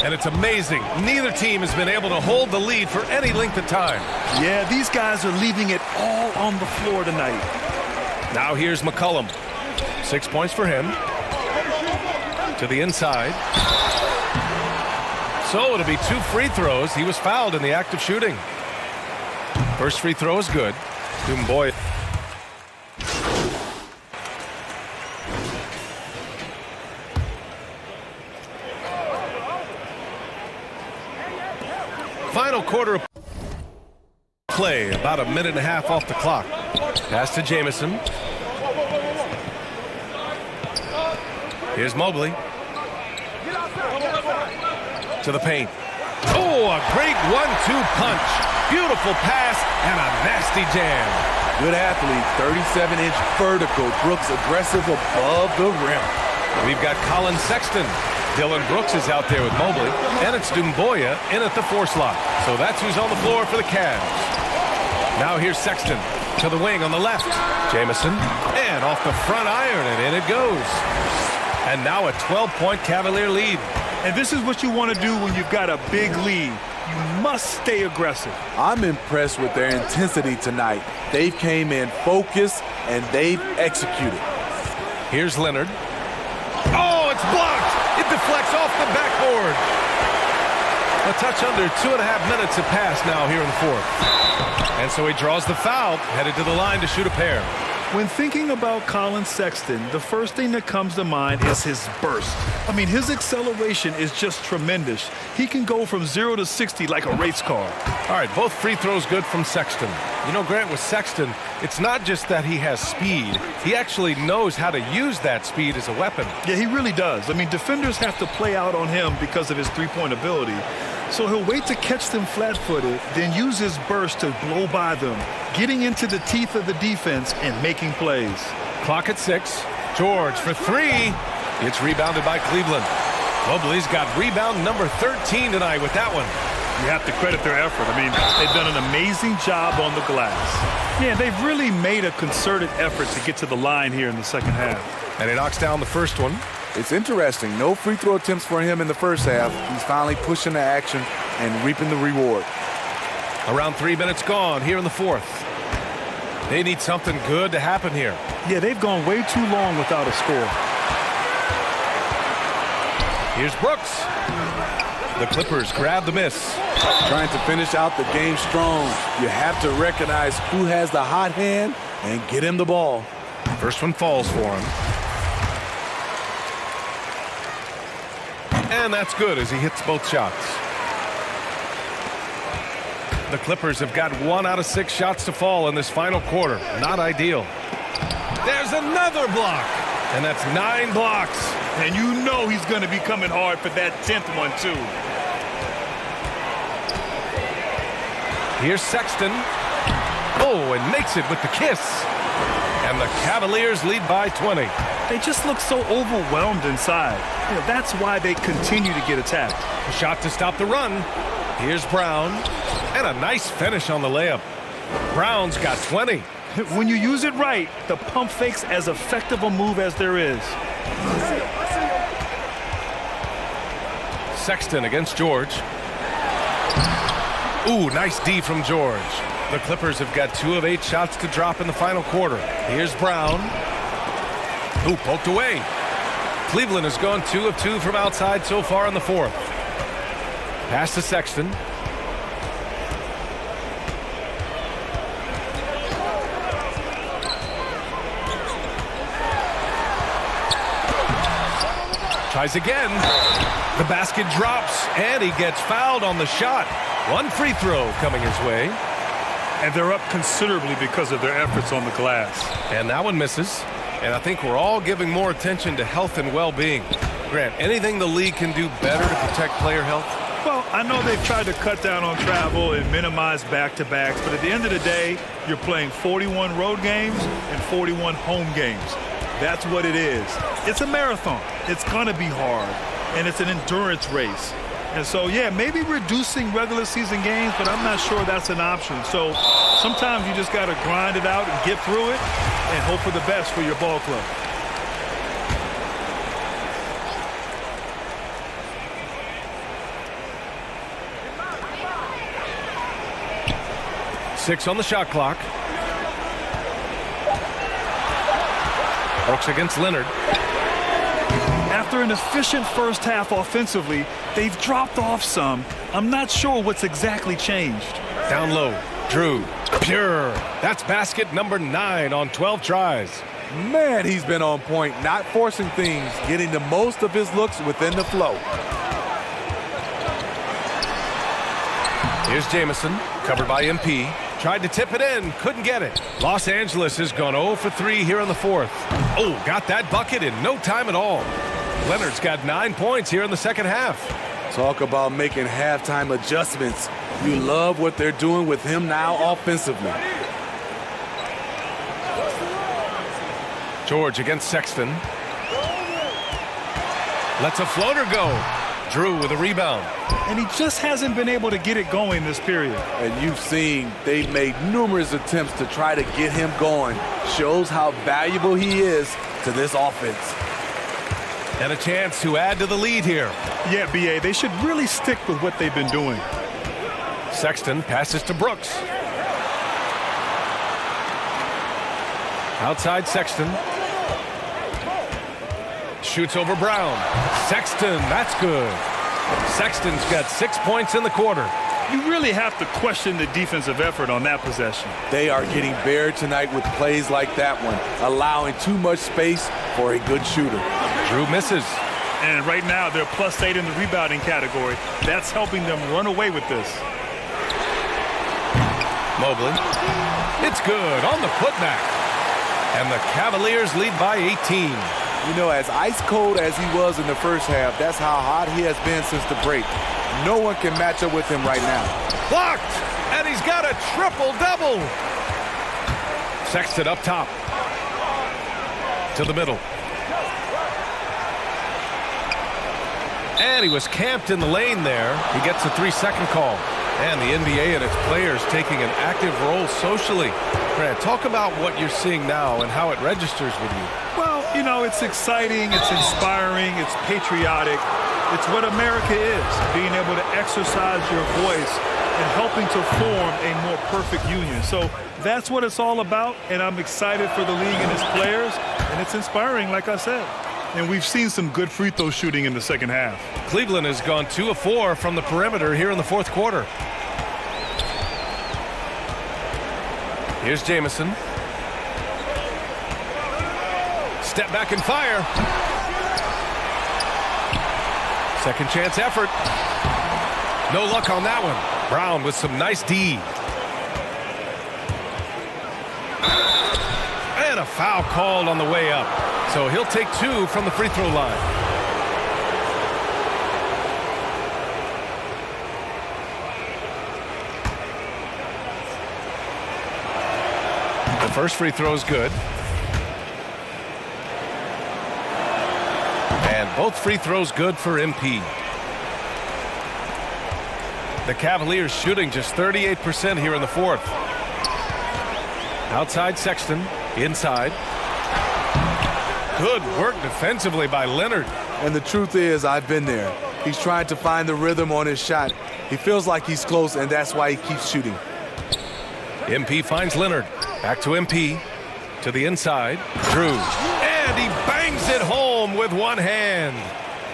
And it's amazing. Neither team has been able to hold the lead for any length of time. Yeah, these guys are leaving it all on the floor tonight. Now here's McCollum. 6 points for him. To the inside. So it'll be 2 free throws. He was fouled in the act of shooting. First free throw is good. Boy. Final quarter of play, about a minute and a half off the clock. Pass to Jamison. Here's Mobley. To the paint. Oh, a great 1-2 punch. Beautiful pass and a nasty jam. Good athlete, 37-inch vertical. Brooks aggressive above the rim. We've got Colin Sexton. Dylan Brooks is out there with Mobley, and it's Doumbouya in at the 4 slot. So that's who's on the floor for the Cavs. Now here's Sexton to the wing on the left. Jamison, and off the front iron, and in it goes. And now a 12-point Cavalier lead. And this is what you want to do when you've got a big lead. You must stay aggressive. I'm impressed with their intensity tonight. They've came in focused, and they've executed. Here's Leonard. Oh, it's blocked. It deflects off the backboard. A touch under 2.5 minutes have passed now here in the fourth. And so he draws the foul, headed to the line to shoot a pair. When thinking about Colin Sexton, the first thing that comes to mind is his burst. I mean, his acceleration is just tremendous. He can go from 0 to 60 like a race car. All right, both free throws good from Sexton. You know, Grant, with Sexton, it's not just that he has speed. He actually knows how to use that speed as a weapon. Yeah, he really does. I mean, defenders have to play out on him because of his three-point ability. So he'll wait to catch them flat-footed, then use his burst to blow by them, getting into the teeth of the defense and making plays. Clock at 6. George for 3. It's rebounded by Cleveland. Mobley's got rebound number 13 tonight with that one. You have to credit their effort. I mean, they've done an amazing job on the glass. Yeah, they've really made a concerted effort to get to the line here in the second half. And he knocks down the first one. It's interesting. No free throw attempts for him in the first half. He's finally pushing the action and reaping the reward. Around 3 minutes gone here in the fourth. They need something good to happen here. Yeah, they've gone way too long without a score. Here's Brooks. The Clippers grab the miss. Trying to finish out the game strong. You have to recognize who has the hot hand and get him the ball. First one falls for him. And that's good as he hits both shots. The Clippers have got 1 out of 6 shots to fall in this final quarter. Not ideal. There's another block. And that's 9 blocks. And you know he's going to be coming hard for that 10th one, too. Here's Sexton. Oh, and makes it with the kiss. And the Cavaliers lead by 20. They just look so overwhelmed inside. That's why they continue to get attacked. A shot to stop the run. Here's Brown. And a nice finish on the layup. Brown's got 20. When you use it right, the pump fake's as effective a move as there is. Sexton against George. Ooh, nice D from George. The Clippers have got 2 of 8 shots to drop in the final quarter. Here's Brown. Ooh, poked away. Cleveland has gone 2 of 2 from outside so far in the fourth. Pass to Sexton. Tries again. The basket drops, and he gets fouled on the shot. 1 free throw coming his way. And they're up considerably because of their efforts on the glass. And that one misses. And I think we're all giving more attention to health and well-being. Grant, anything the league can do better to protect player health? Well, I know they've tried to cut down on travel and minimize back-to-backs, but at the end of the day, you're playing 41 road games and 41 home games. That's what it is. It's a marathon. It's going to be hard, and it's an endurance race. And so, yeah, maybe reducing regular season games, but I'm not sure that's an option. So sometimes you just got to grind it out and get through it and hope for the best for your ball club. Six on the shot clock. Brooks against Leonard. After an efficient first half offensively, they've dropped off some. I'm not sure what's exactly changed. Down low, Drew, pure. That's basket number 9 on 12 tries. Man, he's been on point, not forcing things, getting the most of his looks within the flow. Here's Jamison, covered by MP. Tried to tip it in, couldn't get it. Los Angeles has gone 0 for 3 here in the fourth. Oh, got that bucket in no time at all. Leonard's got 9 points here in the second half. Talk about making halftime adjustments. You love what they're doing with him now offensively. George against Sexton. Lets a floater go. Drew with a rebound. And he just hasn't been able to get it going this period. And you've seen they've made numerous attempts to try to get him going. Shows how valuable he is to this offense. And a chance to add to the lead here. Yeah, B.A., they should really stick with what they've been doing. Sexton passes to Brooks. Outside Sexton. Shoots over Brown. Sexton, that's good. Sexton's got 6 points in the quarter. You really have to question the defensive effort on that possession. They are getting buried tonight with plays like that one, allowing too much space for a good shooter. Drew misses. And right now, they're +8 in the rebounding category. That's helping them run away with this. Mobley. It's good on the putback. And the Cavaliers lead by 18. You know, as ice cold as he was in the first half, that's how hot he has been since the break. No one can match up with him right now. Blocked! And he's got a triple-double. Sexton up top. To the middle. And he was camped in the lane there. He gets a 3-second call. And the NBA and its players taking an active role socially. Grant, talk about what you're seeing now and how it registers with you. Well, you know, it's exciting, it's inspiring, it's patriotic. It's what America is, being able to exercise your voice and helping to form a more perfect union. So that's what it's all about, and I'm excited for the league and its players, and it's inspiring, like I said. And we've seen some good free throw shooting in the second half. Cleveland has gone 2 of 4 from the perimeter here in the fourth quarter. Here's Jamison. Step back and fire. Second chance effort. No luck on that one. Brown with some nice D. And a foul called on the way up. So he'll take 2 from the free throw line. The first free throw is good. Both free throws good for MP. The Cavaliers shooting just 38% here in the fourth. Outside Sexton, inside. Good work defensively by Leonard. And the truth is, I've been there. He's trying to find the rhythm on his shot. He feels like he's close, and that's why he keeps shooting. MP finds Leonard. Back to MP. To the inside. Drew. And he bangs it home with one hand.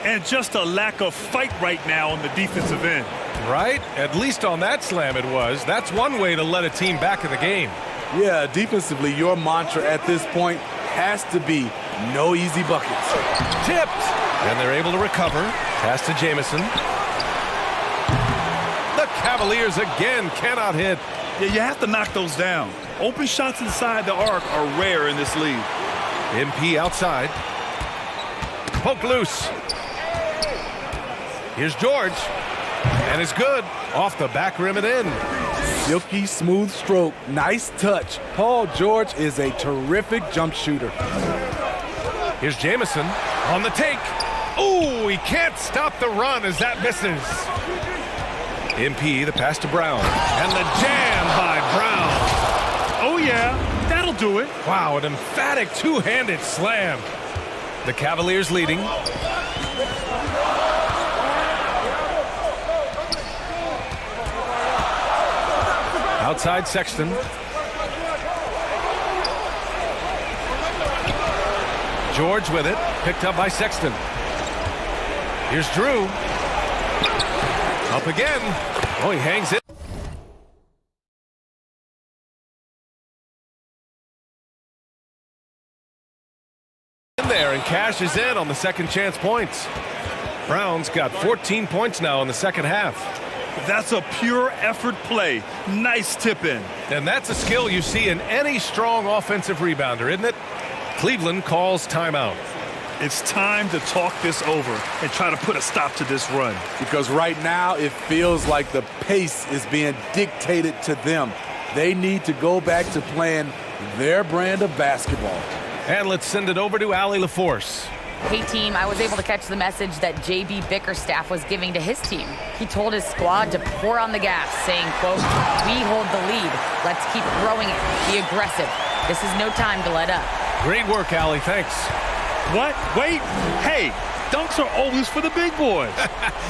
And just a lack of fight right now on the defensive end. Right? At least on that slam it was. That's one way to let a team back in the game. Yeah, defensively, your mantra at this point has to be no easy buckets. Tipped. And they're able to recover. Pass to Jamison. The Cavaliers again cannot hit. Yeah, you have to knock those down. Open shots inside the arc are rare in this league. MP outside. Poke loose. Here's George. And it's good. Off the back rim and in. Silky smooth stroke. Nice touch. Paul George is a terrific jump shooter. Here's Jamison on the take. Ooh, he can't stop the run as that misses. MP, the pass to Brown. And the jam by Brown. Oh, yeah, that'll do it. Wow, an emphatic two-handed slam. The Cavaliers leading. Outside Sexton. George with it, picked up by Sexton. Here's Drew. Up again. Oh, he hangs it. In there and cashes in on the second chance points. Brown's got 14 points now in the second half. That's a pure effort play. Nice tip in. And that's a skill you see in any strong offensive rebounder, isn't it? Cleveland calls timeout. It's time to talk this over and try to put a stop to this run. Because right now it feels like the pace is being dictated to them. They need to go back to playing their brand of basketball. And let's send it over to Allie LaForce. Hey team, I was able to catch the message that JB Bickerstaff was giving to his team. He told his squad to pour on the gas, saying, quote, "We hold the lead. Let's keep throwing it. Be aggressive. This is no time to let up." Great work, Allie. Thanks. What? Wait. Hey, dunks are always for the big boys.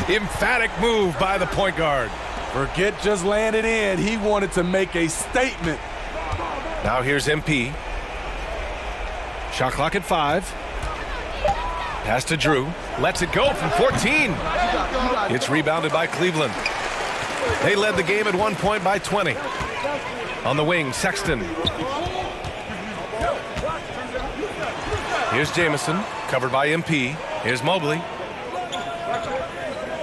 Emphatic move by the point guard. Forget just laying it in. He wanted to make a statement. Now here's MP. Shot clock at 5. Pass to Drew. Lets it go from 14. It's rebounded by Cleveland. They led the game at 1 point by 20. On the wing, Sexton. Here's Jamison, covered by MP. Here's Mobley.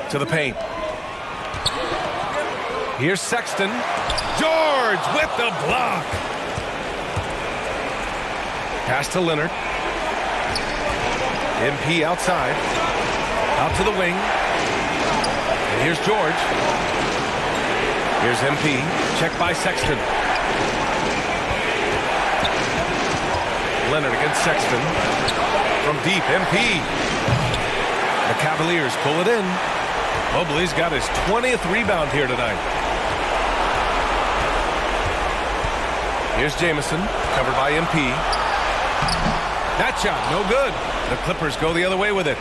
To the paint. Here's Sexton. George with the block. Pass to Leonard. MP outside. Out to the wing. And here's George. Here's MP. Checked by Sexton. Leonard against Sexton. From deep, MP. The Cavaliers pull it in. Mobley's got his 20th rebound here tonight. Here's Jamison, covered by MP. That shot, no good. The Clippers go the other way with it.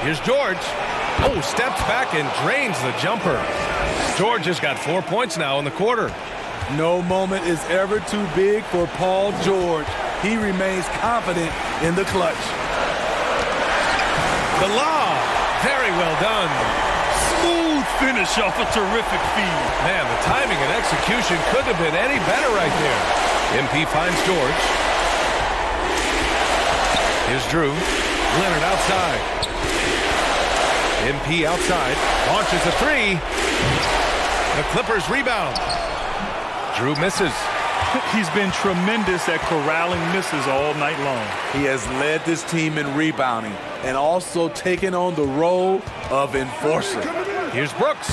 Here's George. Oh, steps back and drains the jumper. George has got 4 points now in the quarter. No moment is ever too big for Paul George. He remains confident in the clutch. The lob, very well done. Smooth finish off a terrific feed. Man, the timing and execution couldn't have been any better right there. MP finds George. Here's Drew. Leonard outside. MP outside. Launches a three. The Clippers rebound. Drew misses. He's been tremendous at corralling misses all night long. He has led this team in rebounding and also taken on the role of enforcer. Here's Brooks.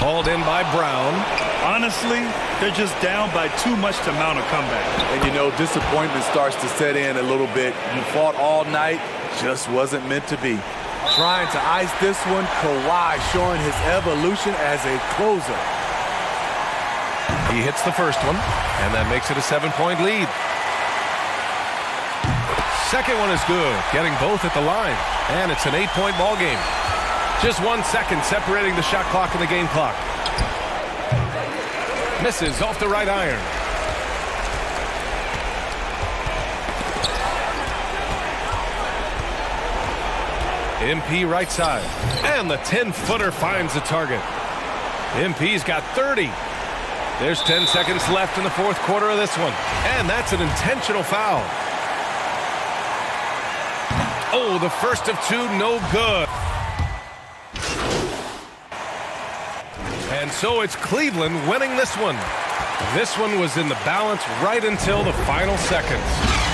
Hauled in by Brown. Honestly, they're just down by too much to mount a comeback. And, you know, disappointment starts to set in a little bit. You fought all night, just wasn't meant to be. Trying to ice this one, Kawhi showing his evolution as a closer. He hits the first one, and that makes it a 7-point lead. Second one is good, getting both at the line, and it's an 8-point ball game. Just 1 second separating the shot clock and the game clock. Misses off the right iron. MP right side. And the 10-footer finds the target. MP's got 30. There's 10 seconds left in the fourth quarter of this one. And that's an intentional foul. Oh, the first of two, no good. And so it's Cleveland winning this one. This one was in the balance right until the final seconds.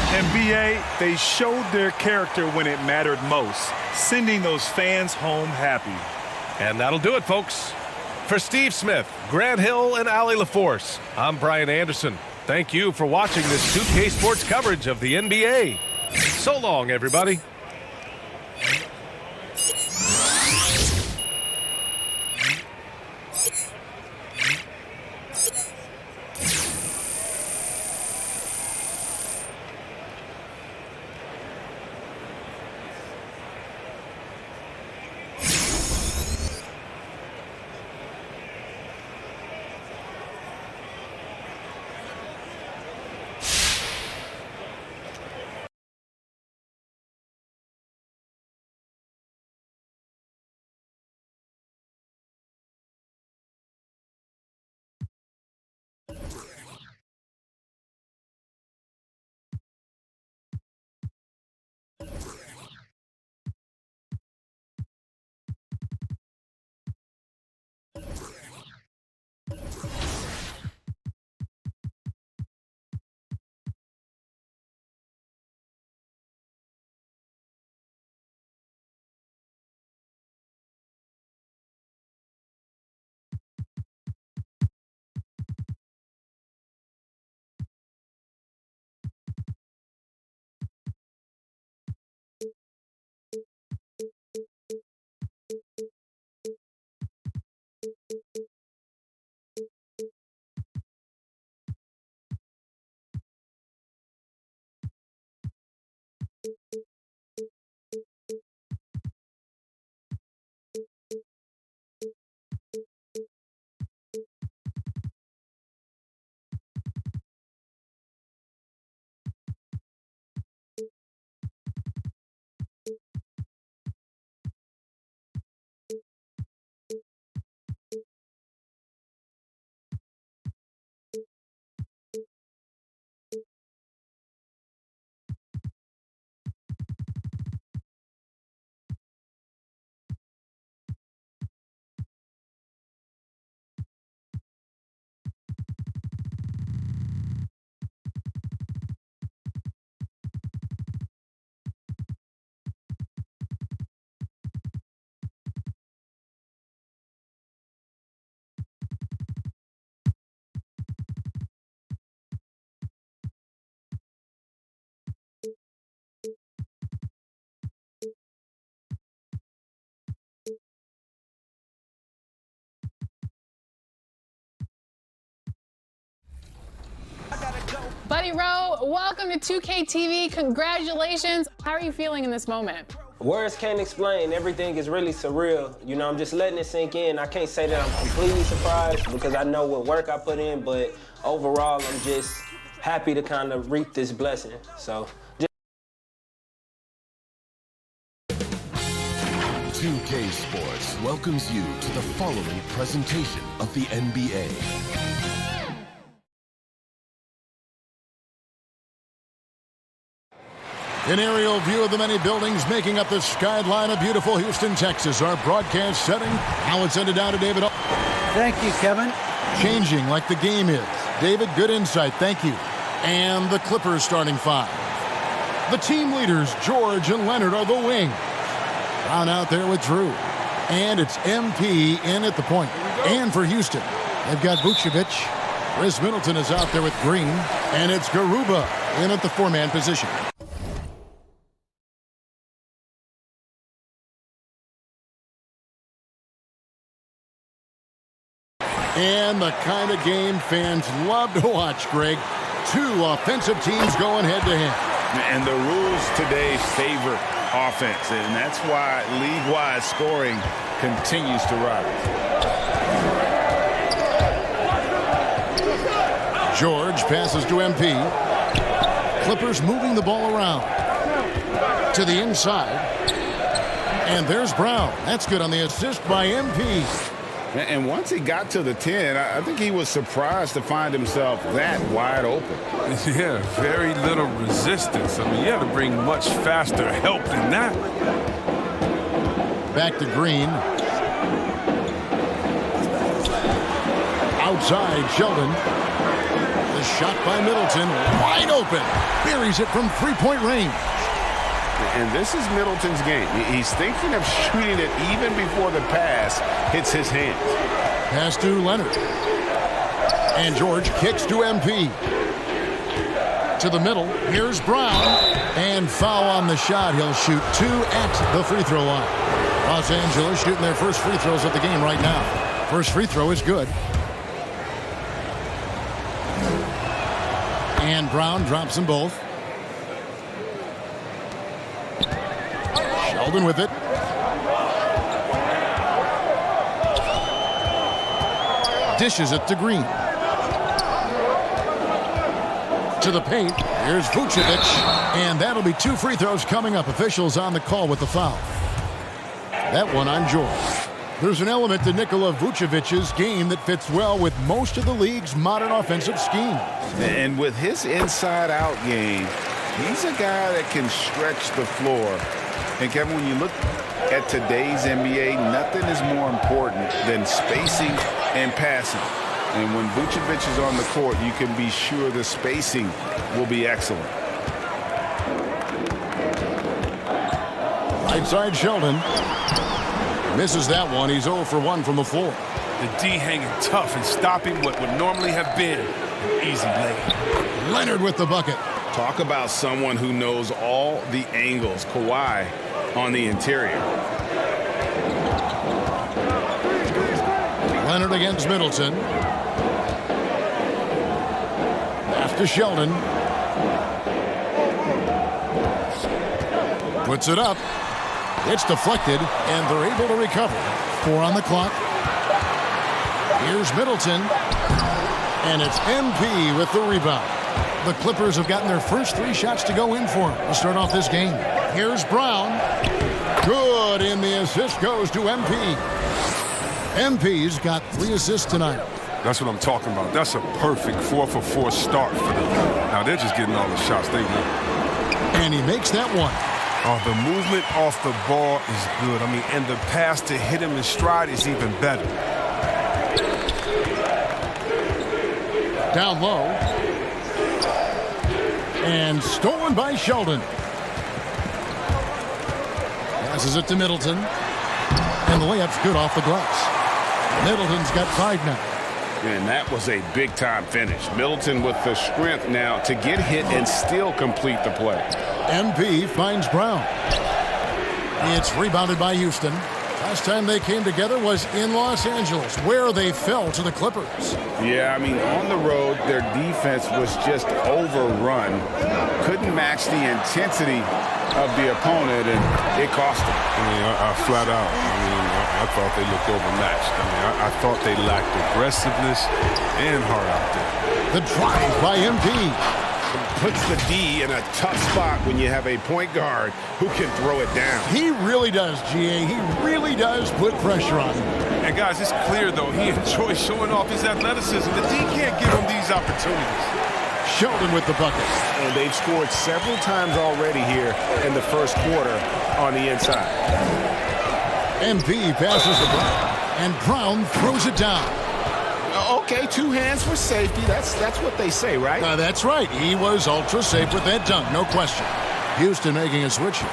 NBA, they showed their character when it mattered most, sending those fans home happy. And that'll do it, folks. For Steve Smith, Grant Hill, and Allie LaForce, I'm Brian Anderson. Thank you for watching this 2K Sports coverage of the NBA. So long, everybody. Buddy Rowe, welcome to 2K TV. Congratulations. How are you feeling in this moment? Words can't explain. Everything is really surreal. You know, I'm just letting it sink in. I can't say that I'm completely surprised because I know what work I put in, but overall, I'm just happy to kind of reap this blessing. So. 2K Sports welcomes you to the following presentation of the NBA. An aerial view of the many buildings making up the skyline of beautiful Houston, Texas. Our broadcast setting. Now it's sent it down to David. Thank you, Kevin. Changing like the game is. David, good insight. Thank you. And the Clippers starting five. The team leaders, George and Leonard, are the wings. Brown out there with Drew. And it's MP in at the point. And for Houston, they've got Vucevic. Chris Middleton is out there with Green. And it's Garuba in at the four-man position. And the kind of game fans love to watch, Greg. Two offensive teams going head-to-head. And the rules today favor offense, and that's why league-wide scoring continues to rise. George passes to MP. Clippers moving the ball around to the inside. And there's Brown. That's good on the assist by MP. And once he got to the 10, I think he was surprised to find himself that wide open. Yeah, very little resistance. I mean, you had to bring much faster help than that. Back to Green. Outside, Sheldon. The shot by Middleton, wide open. Buries it from three-point range. And this is Middleton's game. He's thinking of shooting it even before the pass hits his hands. Pass to Leonard. And George kicks to MP. To the middle. Here's Brown. And foul on the shot. He'll shoot 2 at the free throw line. Los Angeles shooting their first free throws of the game right now. First free throw is good. And Brown drops them both. Sheldon with it. Dishes it to Green. To the paint. Here's Vucevic. And that'll be 2 free throws coming up. Officials on the call with the foul. That one on George. There's an element to Nikola Vucevic's game that fits well with most of the league's modern offensive schemes. And with his inside-out game, he's a guy that can stretch the floor. And Kevin, when you look at today's NBA, nothing is more important than spacing and passing. And when Vucevic is on the court, you can be sure the spacing will be excellent. Right side Sheldon. Misses that one. He's 0 for 1 from the floor. The D hanging tough and stopping what would normally have been an easy lay. Leonard with the bucket. Talk about someone who knows all the angles. Kawhi on the interior. Leonard against Middleton. After Sheldon. Puts it up. It's deflected, and they're able to recover. 4 on the clock. Here's Middleton. And it's MP with the rebound. The Clippers have gotten their first 3 shots to go in for him to start off this game. Here's Brown. Good, and the assist goes to MP. MP's got 3 assists tonight. That's what I'm talking about. That's a perfect 4 for 4 start for them. Now they're just getting all the shots they want. And he makes that one. Oh, the movement off the ball is good. I mean, and the pass to hit him in stride is even better. Down low. And stolen by Sheldon. Passes it to Middleton. And the layup's good off the glass. Middleton's got 5 now. And that was a big-time finish. Middleton with the strength now to get hit and still complete the play. MP finds Brown. It's rebounded by Houston. Last time they came together was in Los Angeles, where they fell to the Clippers. Yeah, I mean, on the road, their defense was just overrun. Couldn't match the intensity of the opponent, and it cost them. I mean, I flat out, I thought they looked overmatched. I mean, I thought they lacked aggressiveness and heart out there. The drive by MP. Puts the D in a tough spot when you have a point guard who can throw it down. He really does, GA. He really does put pressure on him. And guys, it's clear, though, he enjoys showing off his athleticism. The D can't give him these opportunities. Sheldon with the bucket. And they've scored several times already here in the first quarter on the inside. MP passes the ball, and Brown throws it down. Okay, 2 hands for safety. That's what they say, right? That's right. He was ultra safe with that dunk, no question. Houston making a switch here.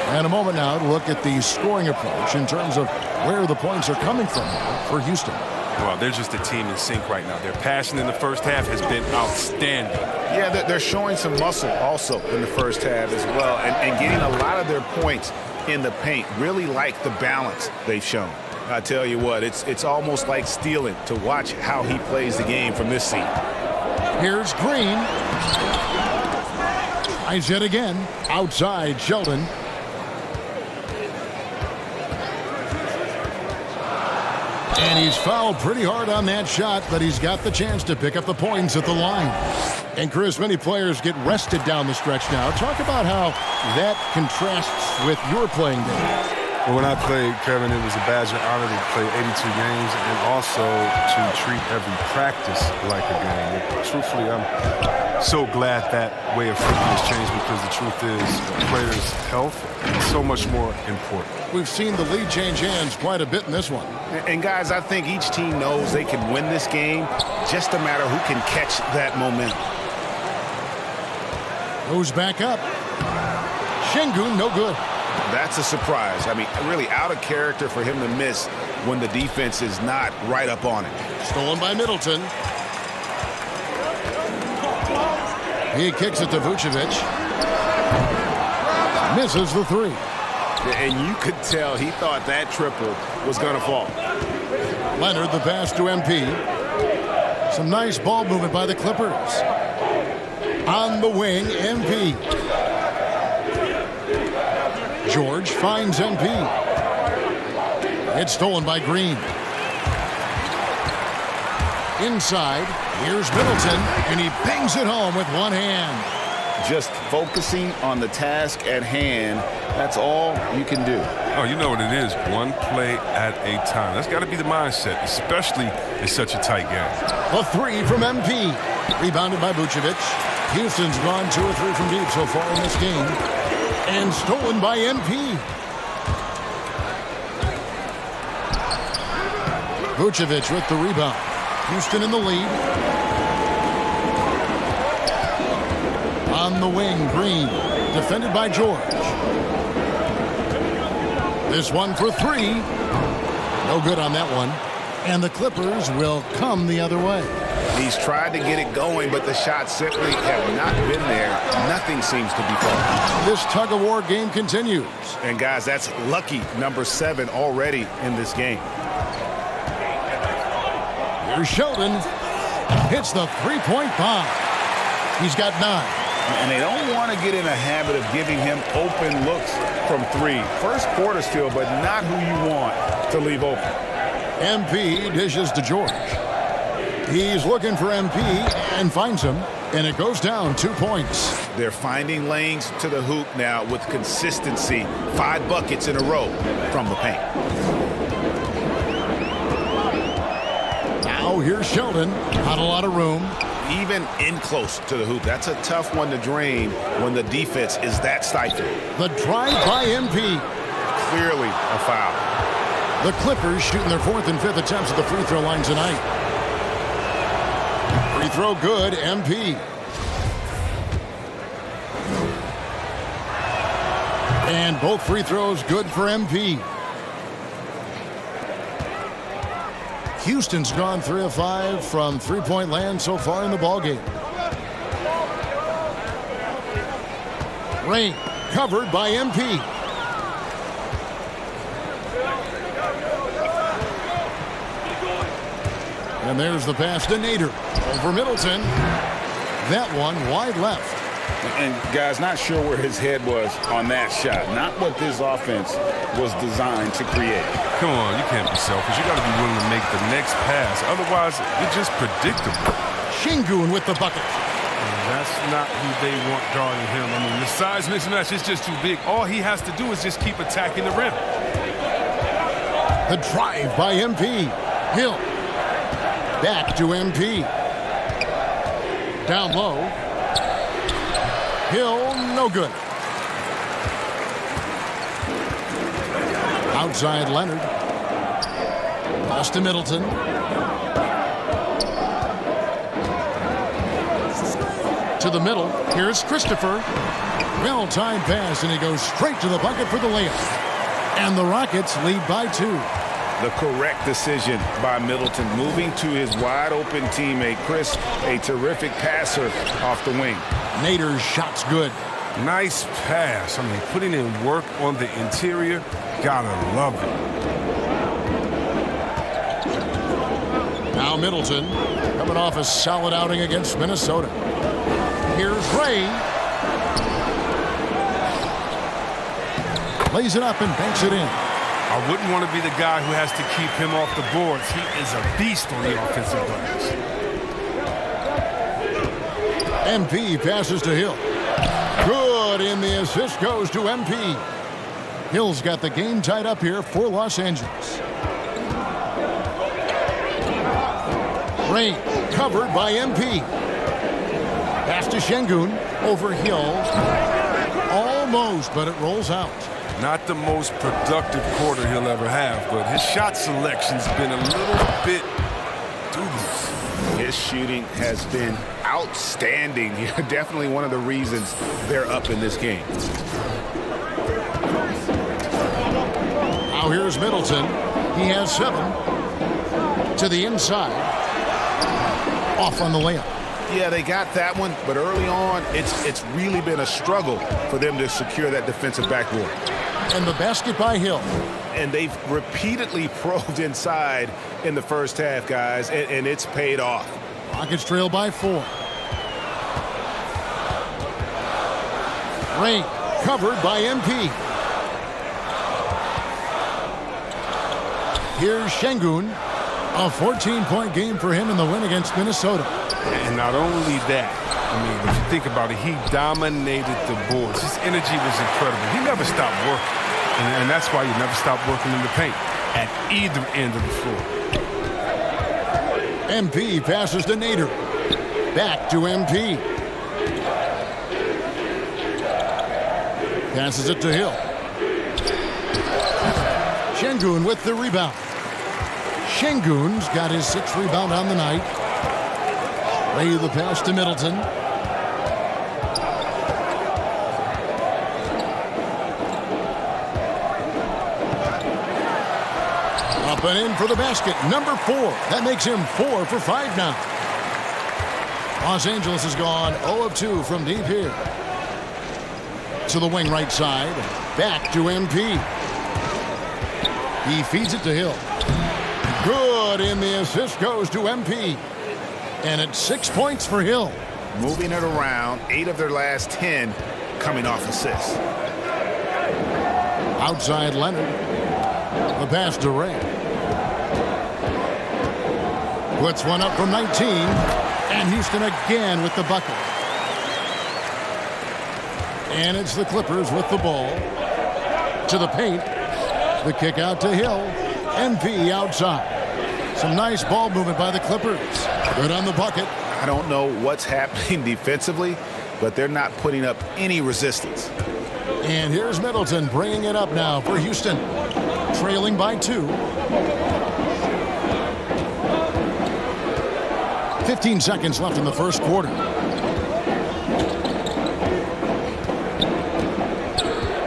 And a moment now to look at the scoring approach in terms of where the points are coming from for Houston. Well, they're just a team in sync right now. Their passion in the first half has been outstanding. Yeah, they're showing some muscle also in the first half as well, and getting a lot of their points in the paint. Really like the balance they've shown. I tell you what, it's almost like stealing to watch how he plays the game from this seat. Here's Green. Tries it again. Outside, Sheldon. And he's fouled pretty hard on that shot, but he's got the chance to pick up the points at the line. And, Chris, many players get rested down the stretch now. Talk about how that contrasts with your playing day. Well, when I played, Kevin, it was a badge of honor to play 82 games and also to treat every practice like a game. And truthfully, I'm so glad that way of thinking has changed because the truth is players' health is so much more important. We've seen the lead change hands quite a bit in this one. And, guys, I think each team knows they can win this game, just a matter who can catch that momentum. Goes back up. Şengün, no good. That's a surprise. I mean, really out of character for him to miss when the defense is not right up on it. Stolen by Middleton. He kicks it to Vucevic. Misses the three. And you could tell he thought that triple was going to fall. Leonard, the pass to MP. Some nice ball movement by the Clippers. On the wing, MP. George finds MP. It's stolen by Green. Inside, here's Middleton, and he bangs it home with one hand. Just focusing on the task at hand, that's all you can do. Oh, you know what it is, one play at a time. That's got to be the mindset, especially in such a tight game. A three from MP. Rebounded by Vucevic. Houston's gone 2 or 3 from deep so far in this game. And stolen by MP. Vucevic with the rebound. Houston in the lead. On the wing, Green. Defended by George. This one for 3. No good on that one. And the Clippers will come the other way. He's tried to get it going, but the shots simply have not been there. Nothing seems to be falling. This tug-of-war game continues. And, guys, that's lucky number 7 already in this game. Here's Sheldon. Hits the three-point bomb. He's got 9. And they don't want to get in a habit of giving him open looks from 3. First quarter still, but not who you want to leave open. MP dishes to George. He's looking for MP and finds him, and it goes down 2 points. They're finding lanes to the hoop now with consistency. 5 buckets in a row from the paint. Now here's Sheldon. Not a lot of room. Even in close to the hoop. That's a tough one to drain when the defense is that stifling. The drive by MP. Clearly a foul. The Clippers shooting their 4th and 5th attempts at the free throw line tonight. Free throw good, MP. And both free throws good for MP. Houston's gone 3 of 5 from three-point land so far in the ballgame. Rain covered by MP. And there's the pass to Nader. Over Middleton. That one wide left. And, guys, not sure where his head was on that shot. Not what this offense was designed to create. Come on, you can't be selfish. You got to be willing to make the next pass. Otherwise, you're just predictable. Şengün with the bucket. That's not who they want guarding him. I mean, the size mismatch is just too big. All he has to do is just keep attacking the rim. The drive by MP. Hill. Back to MP. Down low. Hill, no good. Outside Leonard. Pass to Middleton. To the middle. Here's Christopher. Well-timed pass, and he goes straight to the bucket for the layup. And the Rockets lead by 2. The correct decision by Middleton, moving to his wide-open teammate, Chris, a terrific passer off the wing. Nader's shot's good. Nice pass. I mean, putting in work on the interior, gotta love it. Now Middleton coming off a solid outing against Minnesota. Here's Ray. Lays it up and banks it in. I wouldn't want to be the guy who has to keep him off the boards. He is a beast on the offensive glass. MP passes to Hill. Good, and the assist goes to MP. Hill's got the game tied up here for Los Angeles. Ray covered by MP. Pass to Şengün over Hill. Almost, but it rolls out. Not the most productive quarter he'll ever have, but his shot selection's been a little bit dubious. His shooting has been outstanding. Definitely one of the reasons they're up in this game. Now here's Middleton. He has 7. To the inside. Off on the layup. Yeah, they got that one, but early on, it's really been a struggle for them to secure that defensive backboard. And the basket by Hill. And they've repeatedly probed inside in the first half, guys, and it's paid off. Rockets trail by 4. Ray covered by MP. Here's Şengün. A 14-point game for him in the win against Minnesota. And not only that, I mean, if you think about it, he dominated the boards. His energy was incredible. He never stopped working. And that's why you never stop working in the paint at either end of the floor. MP passes to Nader. Back to MP. Passes it to Hill. Şengün with the rebound. Şengün's got his 6th rebound on the night. Ray the pass to Middleton. Up and in for the basket. Number 4. That makes him 4 for 5 now. Los Angeles has gone 0 of 2 from deep here. To the wing right side. Back to MP. He feeds it to Hill. Good, and the assist goes to MP. And it's 6 points for Hill. Moving it around, 8 of their last 10 coming off assists. Outside Leonard. The pass to Ray. Puts one up from 19. And Houston again with the bucket. And it's the Clippers with the ball. To the paint. The kick out to Hill. MP outside. Some nice ball movement by the Clippers. Good on the bucket. I don't know what's happening defensively, but they're not putting up any resistance. And here's Middleton bringing it up now for Houston. Trailing by 2. 15 seconds left in the first quarter.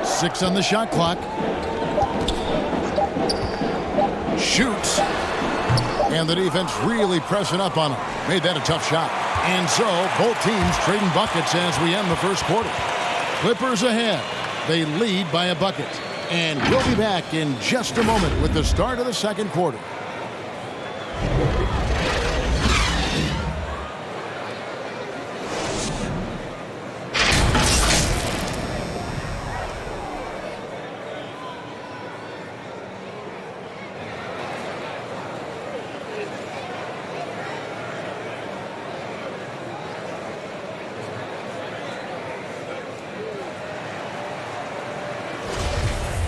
6 on the shot clock. Shoots. And the defense really pressing up on him. Made that a tough shot. And so both teams trading buckets as we end the first quarter. Clippers ahead. They lead by a bucket. And we'll be back in just a moment with the start of the second quarter.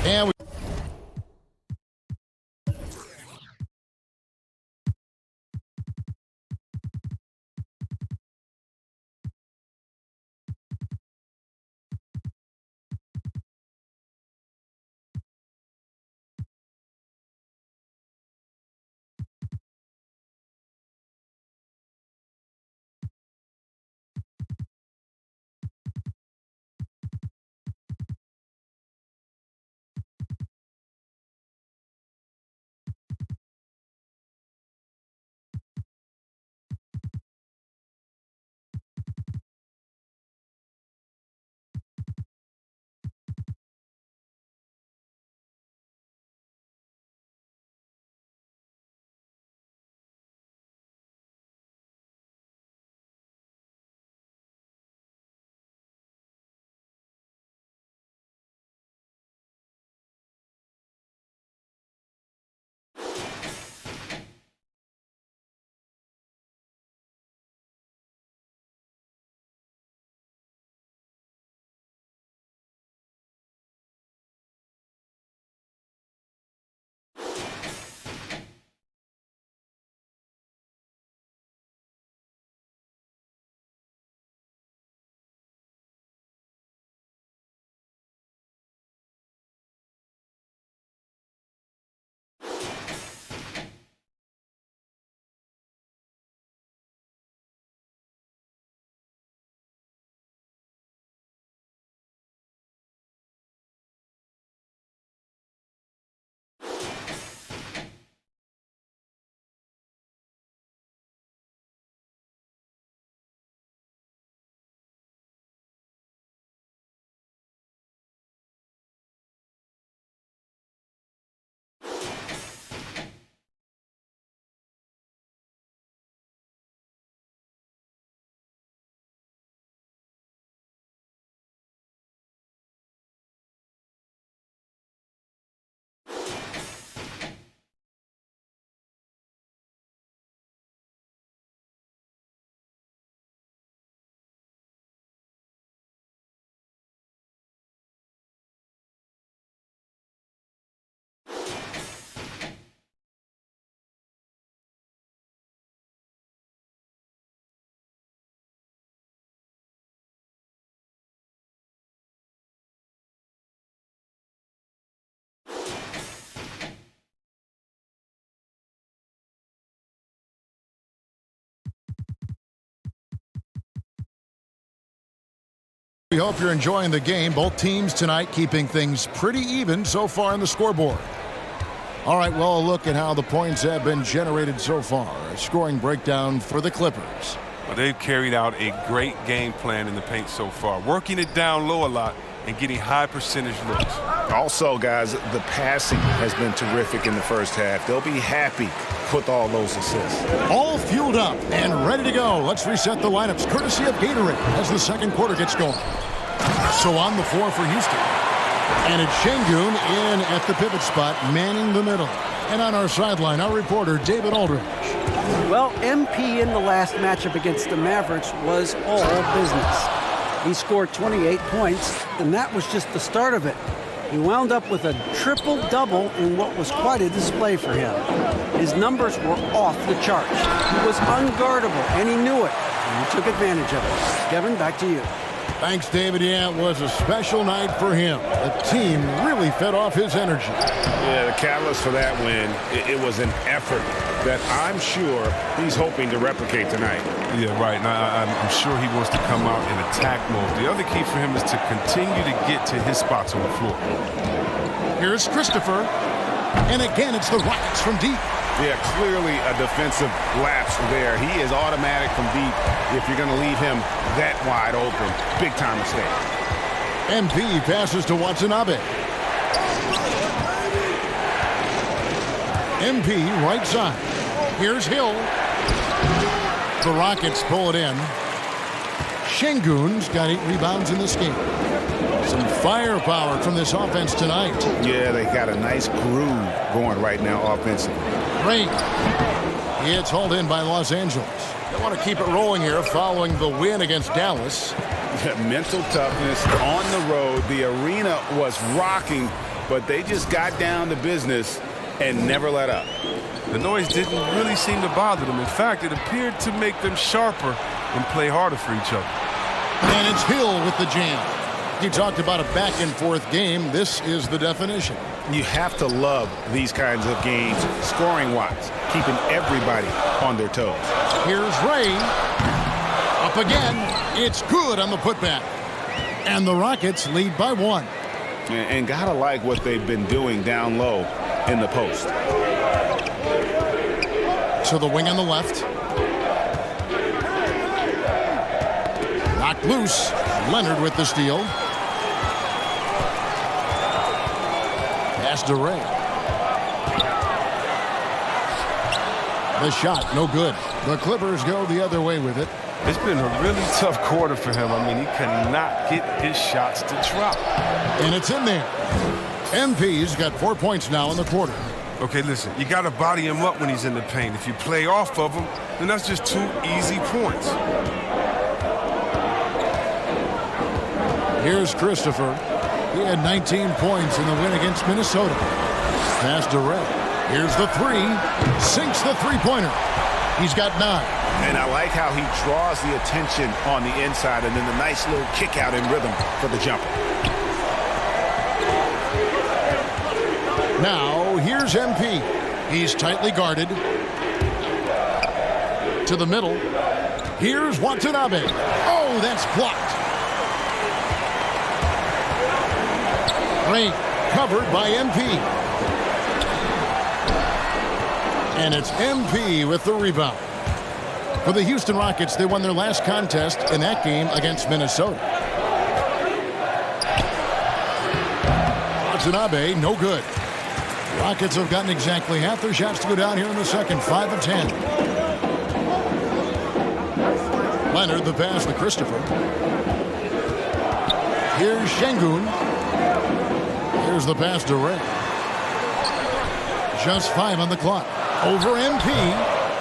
And we We hope you're enjoying the game. Both teams tonight keeping things pretty even so far on the scoreboard. All right, well, a look at how the points have been generated so far. A scoring breakdown for the Clippers. Well, they've carried out a great game plan in the paint so far, working it down low a lot and getting high percentage looks. Also, guys, the passing has been terrific in the first half. They'll be happy with all those assists. All fueled up and ready to go. Let's reset the lineups courtesy of Gatorade as the second quarter gets going. So on the floor for Houston. And it's Şengün in at the pivot spot, manning the middle. And on our sideline, our reporter, David Aldridge. Well, MP in the last matchup against the Mavericks was all business. He scored 28 points, and that was just the start of it. He wound up with a triple-double in what was quite a display for him. His numbers were off the charts. He was unguardable, and he knew it, and he took advantage of it. Kevin, back to you. Thanks, David. Yeah, it was a special night for him. The team really fed off his energy. Yeah, the catalyst for that win, it was an effort that I'm sure he's hoping to replicate tonight. Yeah, right. Now, I'm sure he wants to come out in attack mode. The other key for him is to continue to get to his spots on the floor. Here's Christopher. And again, it's the Rockets from deep. Yeah, clearly a defensive lapse there. He is automatic from deep if you're going to leave him that wide open. Big time mistake. MP passes to Watanabe. MP right side. Here's Hill. The Rockets pull it in. Şengün's got 8 rebounds in this game. Some firepower from this offense tonight. Yeah, they got a nice groove going right now offensively. Ray. It's hauled in by Los Angeles. They want to keep it rolling here following the win against Dallas. Mental toughness on the road. The arena was rocking, but they just got down to business and never let up. The noise didn't really seem to bother them. In fact, it appeared to make them sharper and play harder for each other. And it's Hill with the jam. You talked about a back-and-forth game. This is the definition. You have to love these kinds of games, scoring-wise, keeping everybody on their toes. Here's Ray. Up again. It's good on the putback. And the Rockets lead by 1. And gotta like what they've been doing down low in the post. So the wing on the left. Knocked loose. Leonard with the steal. Pass to Ray. The shot, no good. The Clippers go the other way with it. It's been a really tough quarter for him. I mean, he cannot get his shots to drop. And it's in there. MP's got 4 points now in the quarter. Okay, listen, you got to body him up when he's in the paint. If you play off of him, then that's just 2 easy points. Here's Christopher. He had 19 points in the win against Minnesota. Pass to Ray. Here's the 3. Sinks the three-pointer. He's got 9. And I like how he draws the attention on the inside and then the nice little kick out in rhythm for the jumper. Now, here's MP. He's tightly guarded. To the middle. Here's Watanabe. Oh, that's blocked. Ray covered by MP. And it's MP with the rebound. For the Houston Rockets, they won their last contest in that game against Minnesota. Watanabe, no good. Rockets have gotten exactly half their shots to go down here in the second, 5 of 10. Leonard, the pass to Christopher. Here's Şengün. Here's the pass to Ray. Just 5 on the clock. Over MP.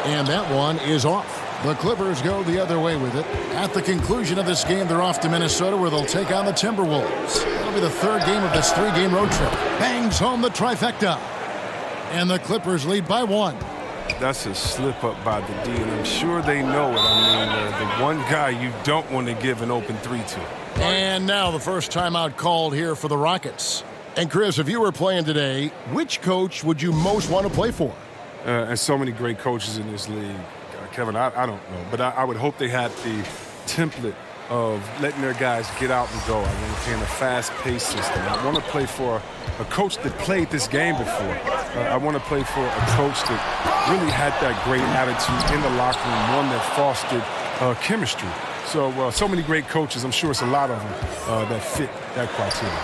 And that one is off. The Clippers go the other way with it. At the conclusion of this game, they're off to Minnesota where they'll take on the Timberwolves. It'll be the 3rd game of this 3-game road trip. Bangs home the trifecta. And the Clippers lead by 1. That's a slip up by the D, and I'm sure they know it. I mean, the one guy you don't want to give an open 3 to. And now the first timeout called here for the Rockets. And Chris, if you were playing today, which coach would you most want to play for? And so many great coaches in this league. Kevin, I don't know, but I would hope they had the template of letting their guys get out and go. I want to play in a fast-paced system. I want to play for a coach that played this game before. I want to play for a coach that really had that great attitude in the locker room, one that fostered chemistry. So many great coaches, I'm sure it's a lot of them that fit that criteria.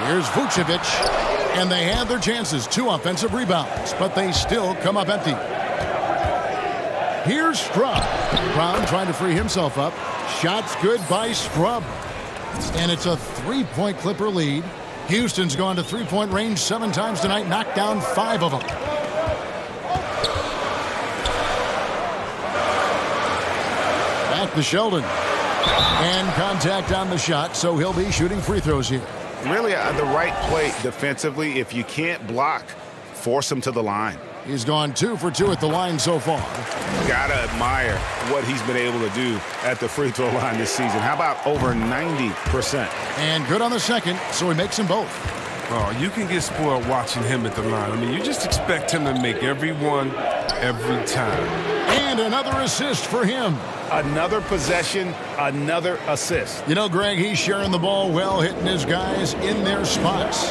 Here's Vucevic, and they had their chances. 2 offensive rebounds, but they still come up empty. Here's Scrub. Brown trying to free himself up. Shots good by Scrub. And it's a 3-point Clipper lead. Houston's gone to 3-point range 7 times tonight, knocked down 5 of them. Back to Sheldon. And contact on the shot, so he'll be shooting free throws here. Really, the right play defensively. If you can't block, force him to the line. He's gone 2 for 2 at the line so far. Gotta admire what he's been able to do at the free throw line this season. How about over 90%? And good on the second, so he makes them both. Oh, you can get spoiled watching him at the line. I mean, you just expect him to make every one, every time. And another assist for him. Another possession, another assist. You know, Greg, he's sharing the ball well, hitting his guys in their spots.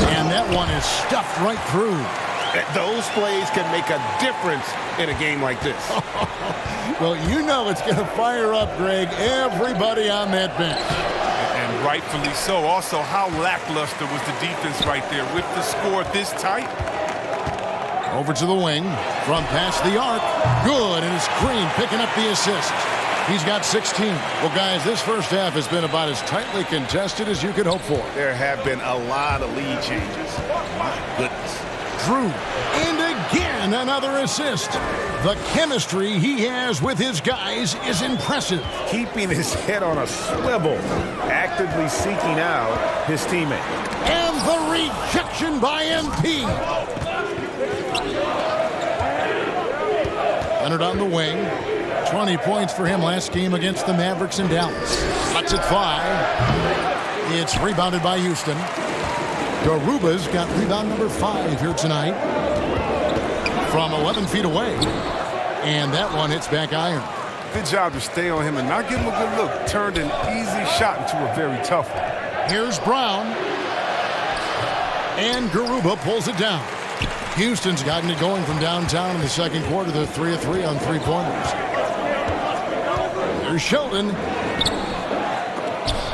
And that one is stuffed right through. Those plays can make a difference in a game like this. Well, you know it's going to fire up, Greg, everybody on that bench. And rightfully so. Also, how lackluster was the defense right there with the score this tight? Over to the wing, from past the arc. Good, and it's Green picking up the assist. He's got 16. Well, guys, this first half has been about as tightly contested as you could hope for. There have been a lot of lead changes. My goodness. Drew, and again another assist. The chemistry he has with his guys is impressive. Keeping his head on a swivel, actively seeking out his teammate. And the rejection by MP. Leonard on the wing. 20 points for him last game against the Mavericks in Dallas. Cuts it 5. It's rebounded by Houston. Garuba's got rebound number 5 here tonight from 11 feet away. And that one hits back iron. Good job to stay on him and not give him a good look. Turned an easy shot into a very tough one. Here's Brown. And Garuba pulls it down. Houston's gotten it going from downtown in the second quarter. They're 3 of 3 on 3-pointers. Here's Sheldon.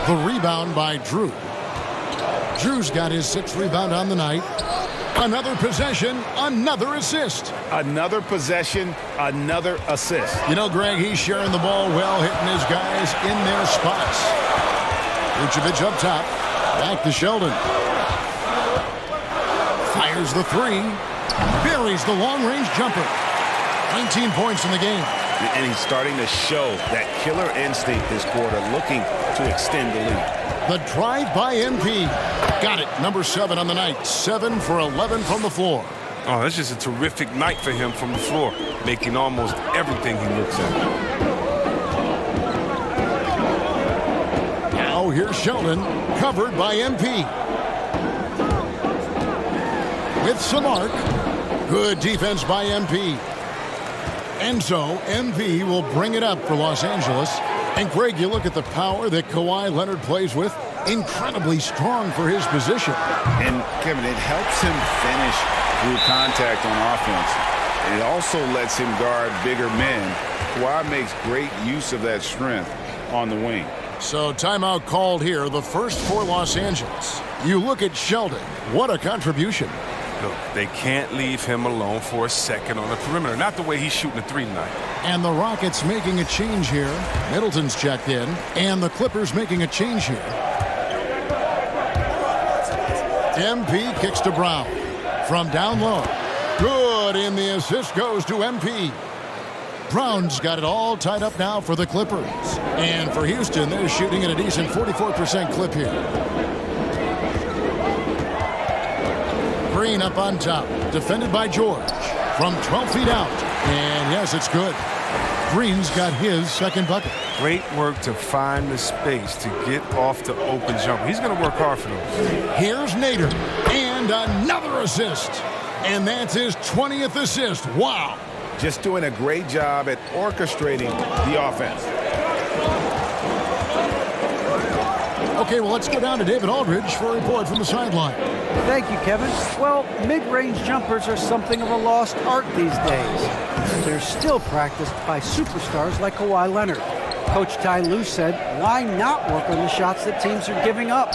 The rebound by Drew. Drew's got his 6th rebound on the night. Another possession, another assist. Another possession, another assist. You know, Greg, he's sharing the ball well, hitting his guys in their spots. Vucevic up top. Back to Sheldon. Fires the 3. Buries the long-range jumper. 19 points in the game. And he's starting to show that killer instinct this quarter, looking to extend the lead. The drive by MP. Got it. Number 7 on the night. 7 for 11 from the floor. Oh, that's just a terrific night for him from the floor, making almost everything he looks at. Now here's Sheldon, covered by MP. With some arc. Good defense by MP. And so MP will bring it up for Los Angeles. And Greg, you look at the power that Kawhi Leonard plays with. Incredibly strong for his position. And Kevin, it helps him finish through contact on offense. It also lets him guard bigger men. Kawhi makes great use of that strength on the wing. So timeout called here, the first for Los Angeles. You look at Sheldon. What a contribution. Look, they can't leave him alone for a second on the perimeter. Not the way he's shooting the 3 tonight. And the Rockets making a change here. Middleton's checked in. And the Clippers making a change here. MP kicks to Brown. From down low. Good, and the assist goes to MP. Brown's got it all tied up now for the Clippers. And for Houston, they're shooting at a decent 44% clip here. Green up on top, defended by George. From 12 feet out. And yes, it's good. Green's got his second bucket. Great work to find the space to get off the open jumper. He's going to work hard for those. Here's Nader. And another assist. And that's his 20th assist. Wow. just doing a great job at orchestrating the offense. Okay, well, let's go down to David Aldridge for a report from the sideline. Thank you, Kevin. Well, mid-range jumpers are something of a lost art these days. They're still practiced by superstars like Kawhi Leonard. Coach Ty Lue said, why not work on the shots that teams are giving up?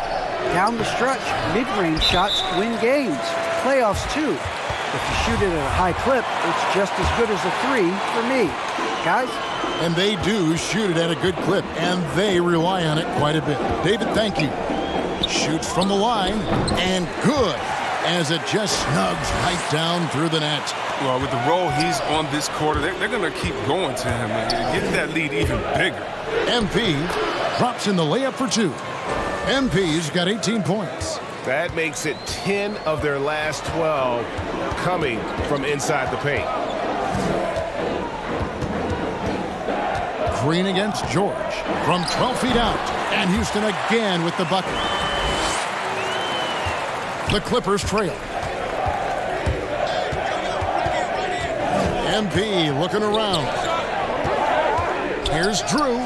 Down the stretch, mid-range shots win games. Playoffs, too. If you shoot it at a high clip, it's just as good as a three for me. Guys? And they do shoot it at a good clip, and they rely on it quite a bit. David, thank you. Shoots from the line, and good, as it just snugs right down through the net. Well, with the role he's on this quarter, they're going to keep going to him and get that lead even bigger. MP drops in the layup for two. MP's got 18 points. That makes it 10 of their last 12 coming from inside the paint. Green against George from 12 feet out, and Houston again with the bucket. The Clippers trail. MP looking around. Here's Drew.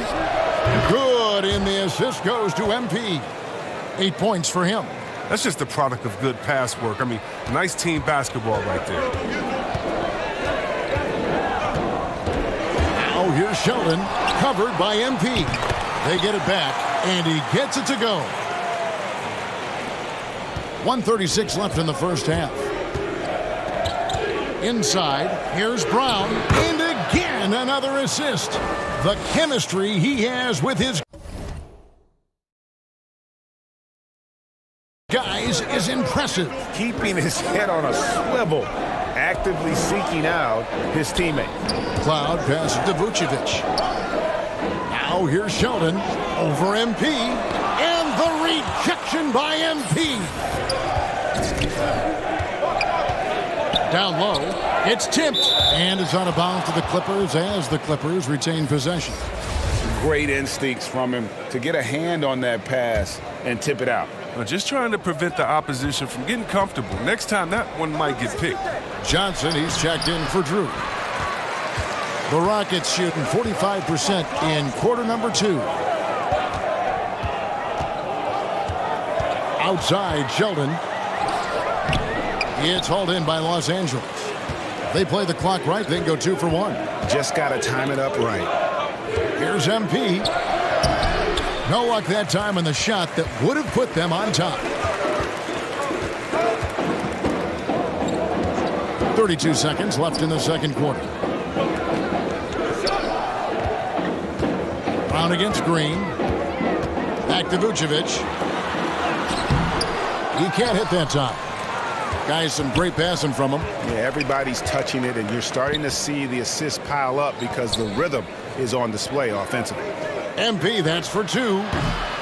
Good, and the assist goes to MP. 8 points for him. That's just a product of good pass work. I mean, nice team basketball right there. Now here's Sheldon, covered by MP. They get it back, and he gets it to go. 1:36 left in the first half. Inside, here's Brown, and again another assist. The chemistry he has with his guys is impressive. Keeping his head on a swivel, actively seeking out his teammate. Cloud passes to Vucevic. Now here's Sheldon over MP, and the rejection by MP. Down low, it's tipped, and it's out of bounds to the Clippers as the Clippers retain possession. Great instincts from him to get a hand on that pass and tip it out. Just trying to prevent the opposition from getting comfortable. Next time, that one might get picked. Johnson, he's checked in for Drew. The Rockets shooting 45% in quarter number 2. Outside, Sheldon. It's hauled in by Los Angeles. They play the clock right, then go 2 for 1. Just got to time it up right. Here's MP. No luck that time on the shot that would have put them on top. 32 seconds left in the second quarter. Brown against Green. Back to Vucevic. He can't hit that time. Guys, some great passing from him. Yeah, everybody's touching it, and you're starting to see the assists pile up because the rhythm is on display offensively. MP, that's for 2.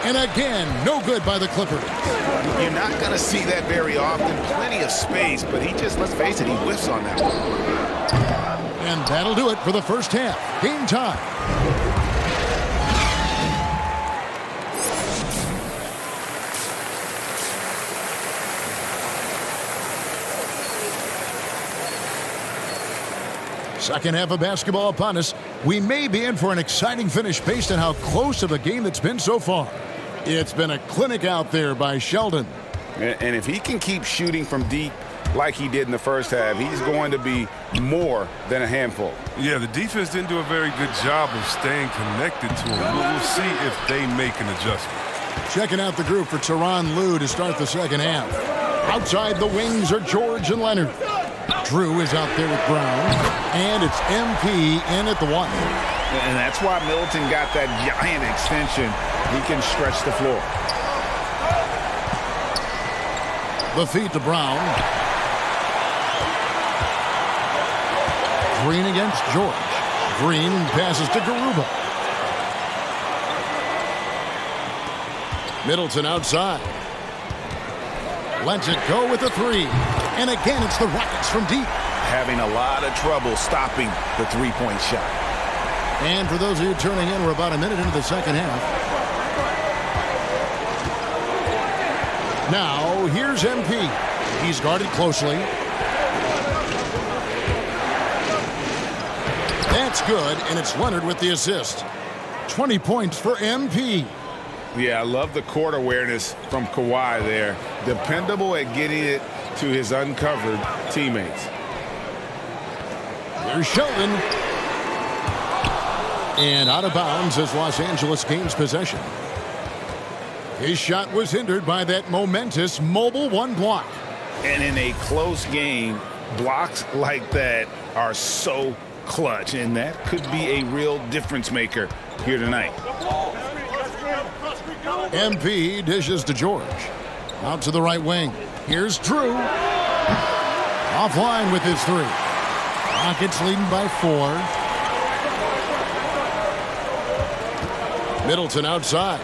And again, no good by the Clippers. You're not going to see that very often. Plenty of space, but he just, let's face it, he whiffs on that one. And that'll do it for the first half. Game time. Second half of basketball upon us. We may be in for an exciting finish based on how close of a game it's been so far. It's been a clinic out there by Sheldon. And if he can keep shooting from deep like he did in the first half, he's going to be more than a handful. Yeah, the defense didn't do a very good job of staying connected to him. We'll see if they make an adjustment. Checking out the group for Tyronn Lue to start the second half. Outside the wings are George and Leonard. Drew is out there with Brown, and it's MP in at the 1. And that's why Middleton got that giant extension. He can stretch the floor. The feed to Brown. Green against George. Green passes to Garuba. Middleton outside. Lets it go with the 3. And again, it's the Rockets from deep. Having a lot of trouble stopping the three-point shot. And for those of you tuning in, we're about a minute into the second half. Now, here's MP. He's guarded closely. That's good, and it's Leonard with the assist. 20 points for MP. Yeah, I love the court awareness from Kawhi there. Dependable at getting it to his uncovered teammates. There's Sheldon. And out of bounds as Los Angeles gains possession. His shot was hindered by that momentous mobile one block. And in a close game, blocks like that are so clutch, and that could be a real difference maker here tonight. MP dishes to George. Out to the right wing. Here's Drew. Offline with his three. Rockets leading by 4. Middleton outside.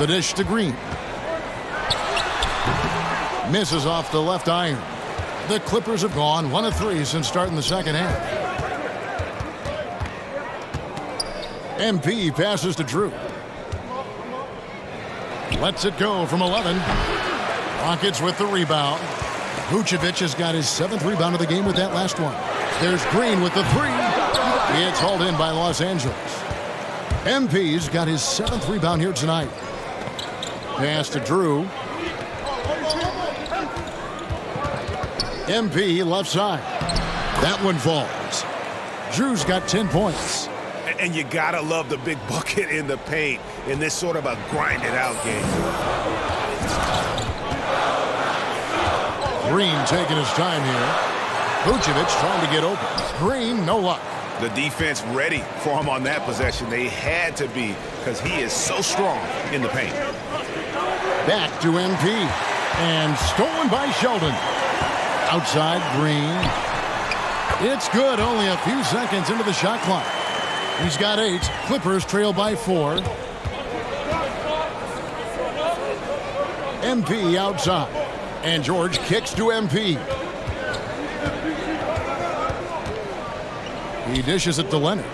The dish to Green. Misses off the left iron. The Clippers have gone 1 of 3 since starting the second half. MP passes to Drew. Lets it go from 11. Rockets with the rebound. Vucevic has got his 7th rebound of the game with that last one. There's Green with the 3. It's hauled in by Los Angeles. MP's got his 7th rebound here tonight. Pass to Drew. MP left side. That one falls. Drew's got 10 points. And you gotta love the big bucket in the paint in this sort of a grinded-out game. Green taking his time here. Vucevic trying to get open. Green, no luck. The defense ready for him on that possession. They had to be, because he is so strong in the paint. Back to MP. And stolen by Sheldon. Outside, Green. It's good, only a few seconds into the shot clock. He's got 8. Clippers trail by 4. MP outside. And George kicks to MP. He dishes it to Leonard.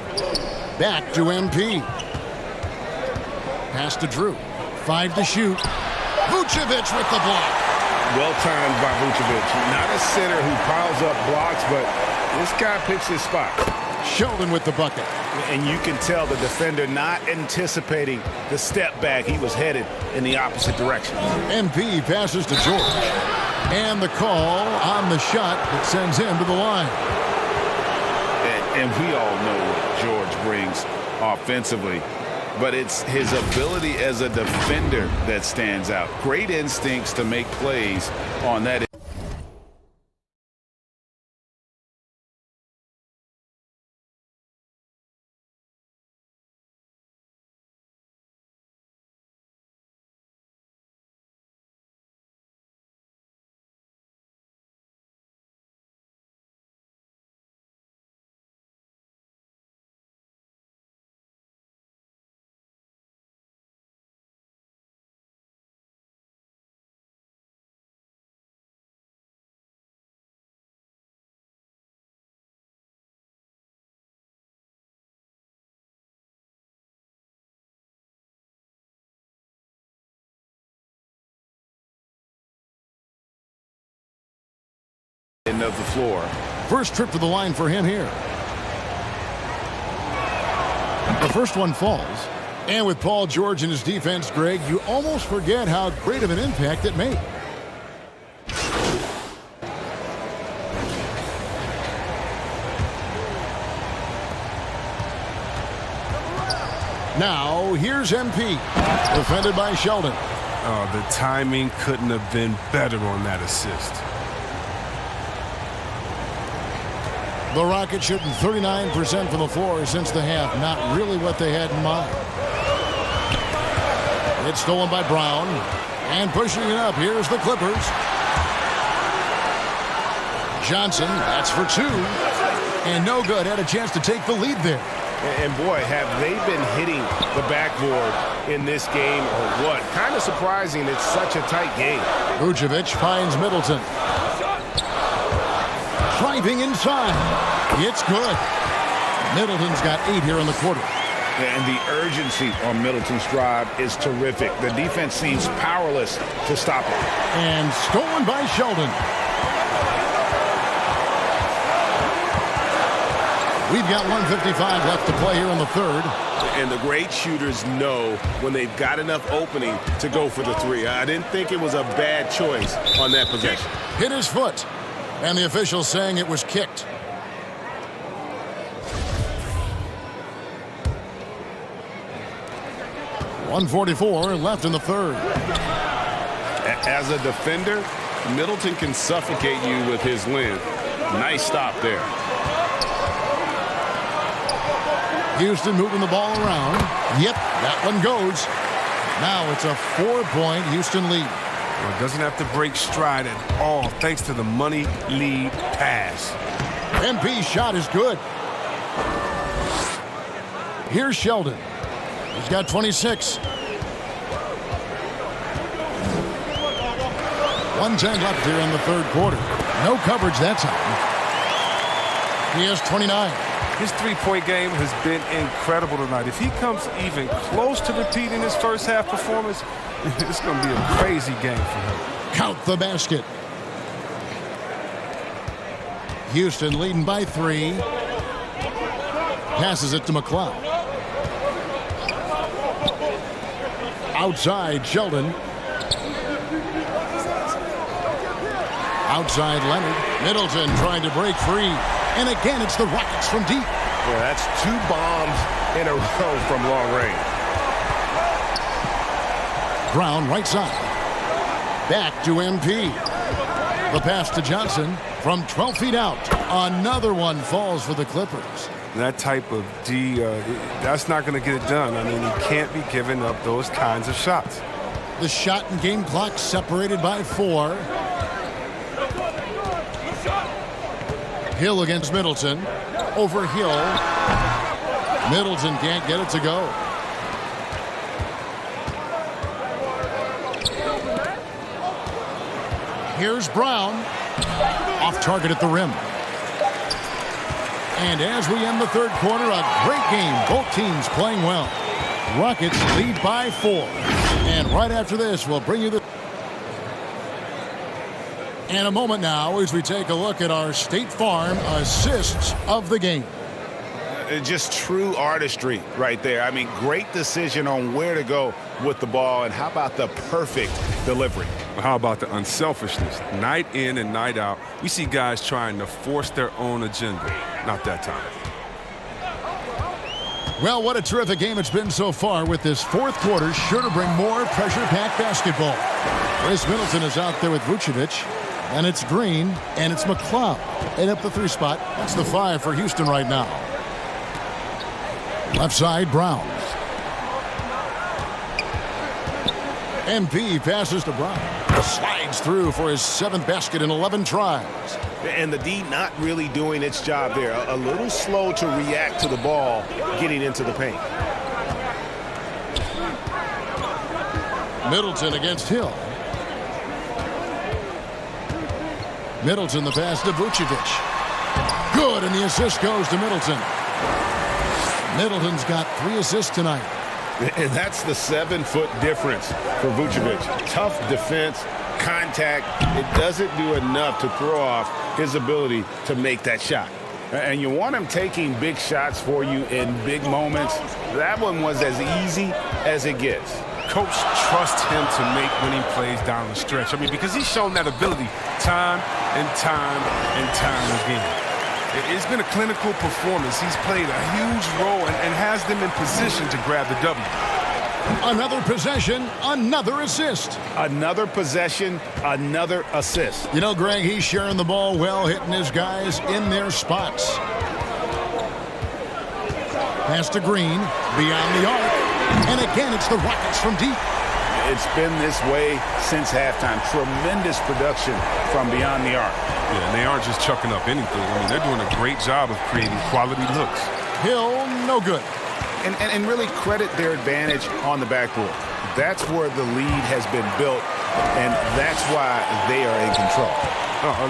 Back to MP. Pass to Drew. 5 to shoot. Vucevic with the block. Well timed by Vucevic. Not a center who piles up blocks, but this guy picks his spot. Sheldon with the bucket. And you can tell the defender not anticipating the step back. He was headed in the opposite direction. MP passes to George. And the call on the shot that sends him to the line. And we all know what George brings offensively. But it's his ability as a defender that stands out. Great instincts to make plays on that. Of the floor. First trip to the line for him here. The first one falls. And with Paul George and his defense, Greg, you almost forget how great of an impact it made. Now, here's MP. Defended by Sheldon. Oh, the timing couldn't have been better on that assist. The Rockets shooting 39% from the floor since the half. Not really what they had in mind. It's stolen by Brown. And pushing it up. Here's the Clippers. Johnson, that's for 2. And no good. Had a chance to take the lead there. And boy, have they been hitting the backboard in this game or what? Kind of surprising it's such a tight game. Vucevic finds Middleton. Driving inside. It's good. Middleton's got 8 here in the quarter. And the urgency on Middleton's drive is terrific. The defense seems powerless to stop it. And stolen by Sheldon. We've got 1:55 left to play here in the third. And the great shooters know when they've got enough opening to go for the three. I didn't think it was a bad choice on that possession. Hit his foot, and the official saying it was kicked. .144 left in the third. As a defender, Middleton can suffocate you with his length. Nice stop there. Houston moving the ball around. Yep, that one goes. Now it's a 4-point Houston lead. Well, it doesn't have to break stride at all thanks to the money lead pass. MP's shot is good. Here's Sheldon. He's got 26. 1:10 left here in the third quarter. No coverage that time. He has 29. His three-point game has been incredible tonight. If he comes even close to repeating his first half performance, it's going to be a crazy game for him. Count the basket. Houston leading by 3. Passes it to McLeod. Outside Sheldon. Outside Leonard. Middleton trying to break free. And again, it's the Rockets from deep. Yeah, that's 2 bombs in a row from long range. Brown right side. Back to MP. The pass to Johnson from 12 feet out. Another one falls for the Clippers. That type of D, that's not going to get it done. I mean, he can't be giving up those kinds of shots. The shot and game clock separated by 4. Hill against Middleton. Over Hill. Middleton can't get it to go. Here's Brown. Off target at the rim. And as we end the third quarter, a great game. Both teams playing well. Rockets lead by 4. And right after this, we'll bring you the... And a moment now as we take a look at our State Farm assists of the game. Just true artistry right there. I mean, great decision on where to go with the ball. And how about the perfect delivery? How about the unselfishness? Night in and night out, we see guys trying to force their own agenda. Not that time. Well, what a terrific game it's been so far, with this fourth quarter sure to bring more pressure-packed basketball. Chris Middleton is out there with Vucevic. And it's Green, and it's McLeod. And up the 3 spot. That's the 5 for Houston right now. Left side, Brown. MP passes to Brown. Slides through for his 7th basket in 11 tries. And the D not really doing its job there. A little slow to react to the ball getting into the paint. Middleton against Hill. Middleton, the pass to Vucevic. Good, and the assist goes to Middleton. Middleton's got 3 assists tonight. And that's the 7-foot difference for Vucevic. Tough defense, contact. It doesn't do enough to throw off his ability to make that shot. And you want him taking big shots for you in big moments. That one was as easy as it gets. Coach trusts him to make winning plays down the stretch. I mean, because he's shown that ability time and time and time again. It's been a clinical performance. He's played a huge role and has them in position to grab the W. Another possession, another assist. Another possession, another assist. You know, Greg, he's sharing the ball well, hitting his guys in their spots. Pass to Green, beyond the arc. And again, it's the Rockets from deep. It's been this way since halftime. Tremendous production from beyond the arc. Yeah, and they aren't just chucking up anything. I mean, they're doing a great job of creating quality looks. Hill, no good. And really credit their advantage on the backboard. That's where the lead has been built, and that's why they are in control.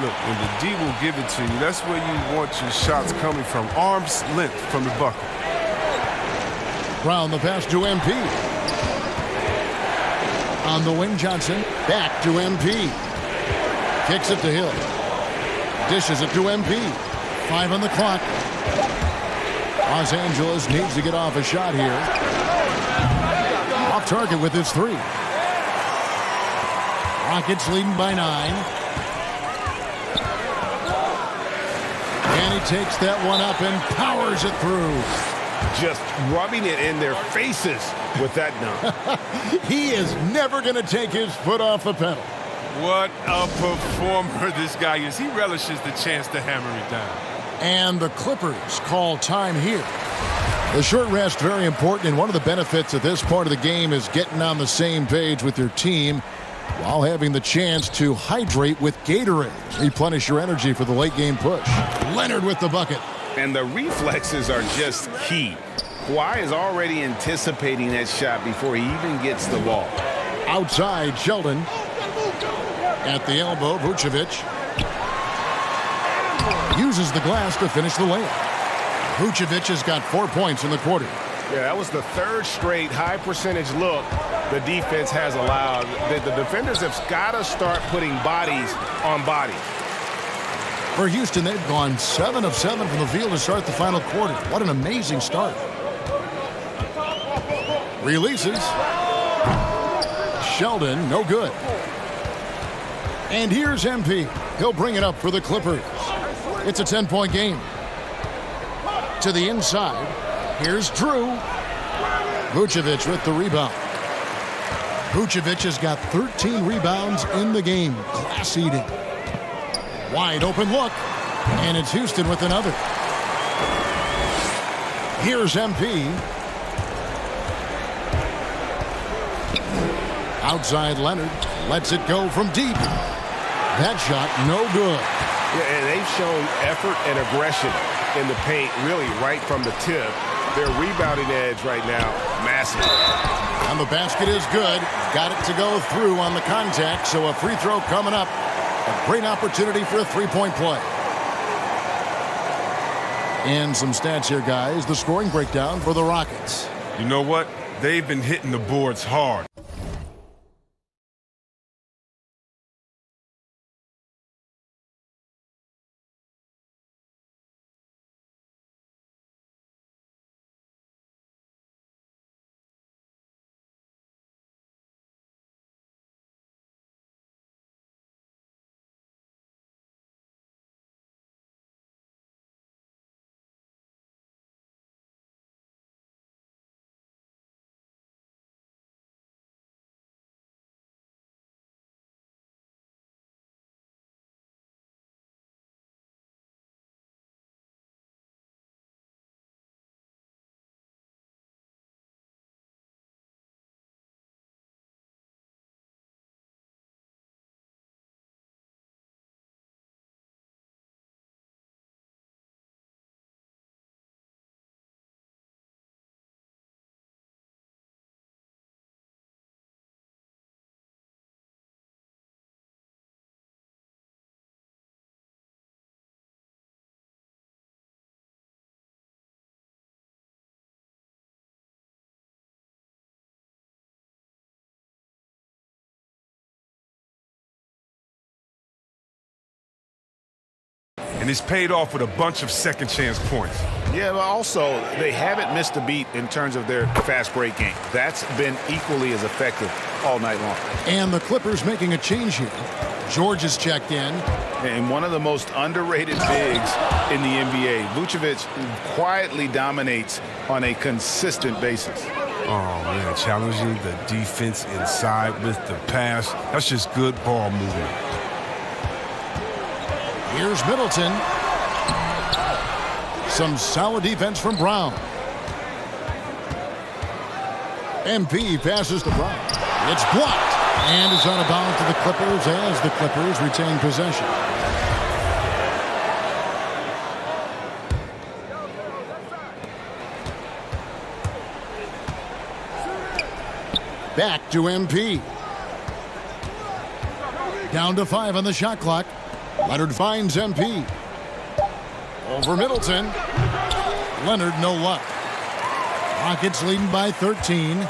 Look, when the D will give it to you, that's where you want your shots coming from. Arm's length from the bucket. Brown, the pass to MP. On the wing, Johnson. Back to MP. Kicks it to Hill. Dishes it to MP. 5 on the clock. Los Angeles needs to get off a shot here. Off target with his 3. Rockets leading by 9. And he takes that one up and powers it through. Just rubbing it in their faces with that dunk. He is never going to take his foot off the pedal. What a performer this guy is. He relishes the chance to hammer it down. And the Clippers call time here. The short rest, very important, and one of the benefits of this part of the game is getting on the same page with your team while having the chance to hydrate with Gatorade. Replenish your energy for the late game push. Leonard with the bucket. And the reflexes are just key. Kawhi is already anticipating that shot before he even gets the ball. Outside, Sheldon. At the elbow, Vucevic. Uses the glass to finish the layup. Vucevic has got 4 points in the quarter. Yeah, that was the 3rd straight high percentage look the defense has allowed. The defenders have got to start putting bodies on bodies. For Houston, they've gone 7 of 7 from the field to start the final quarter. What an amazing start. Releases. Sheldon, no good. And here's MP. He'll bring it up for the Clippers. It's a 10-point game. To the inside. Here's Drew. Vucevic with the rebound. Vucevic has got 13 rebounds in the game. Class eating. Wide open look. And it's Houston with another. Here's MP. Outside Leonard. Lets it go from deep. That shot no good. Yeah, and they've shown effort and aggression in the paint, really right from the tip. Their rebounding edge right now, massive. And the basket is good. Got it to go through on the contact, so a free throw coming up. A great opportunity for a three-point play. And some stats here, guys. The scoring breakdown for the Rockets. You know what? They've been hitting the boards hard. And it's paid off with a bunch of second chance points. Yeah, but also they haven't missed a beat in terms of their fast break game. That's been equally as effective all night long. And the Clippers making a change here. George is checked in. And one of the most underrated bigs in the NBA, Vucevic quietly dominates on a consistent basis. Oh, man, challenging the defense inside with the pass. That's just good ball movement. Here's Middleton. Some solid defense from Brown. MP passes to Brown. It's blocked. And is out of bounds to the Clippers as the Clippers retain possession. Back to MP. Down to 5 on the shot clock. Leonard finds MP. Over Middleton. Leonard, no luck. Rockets leading by 13.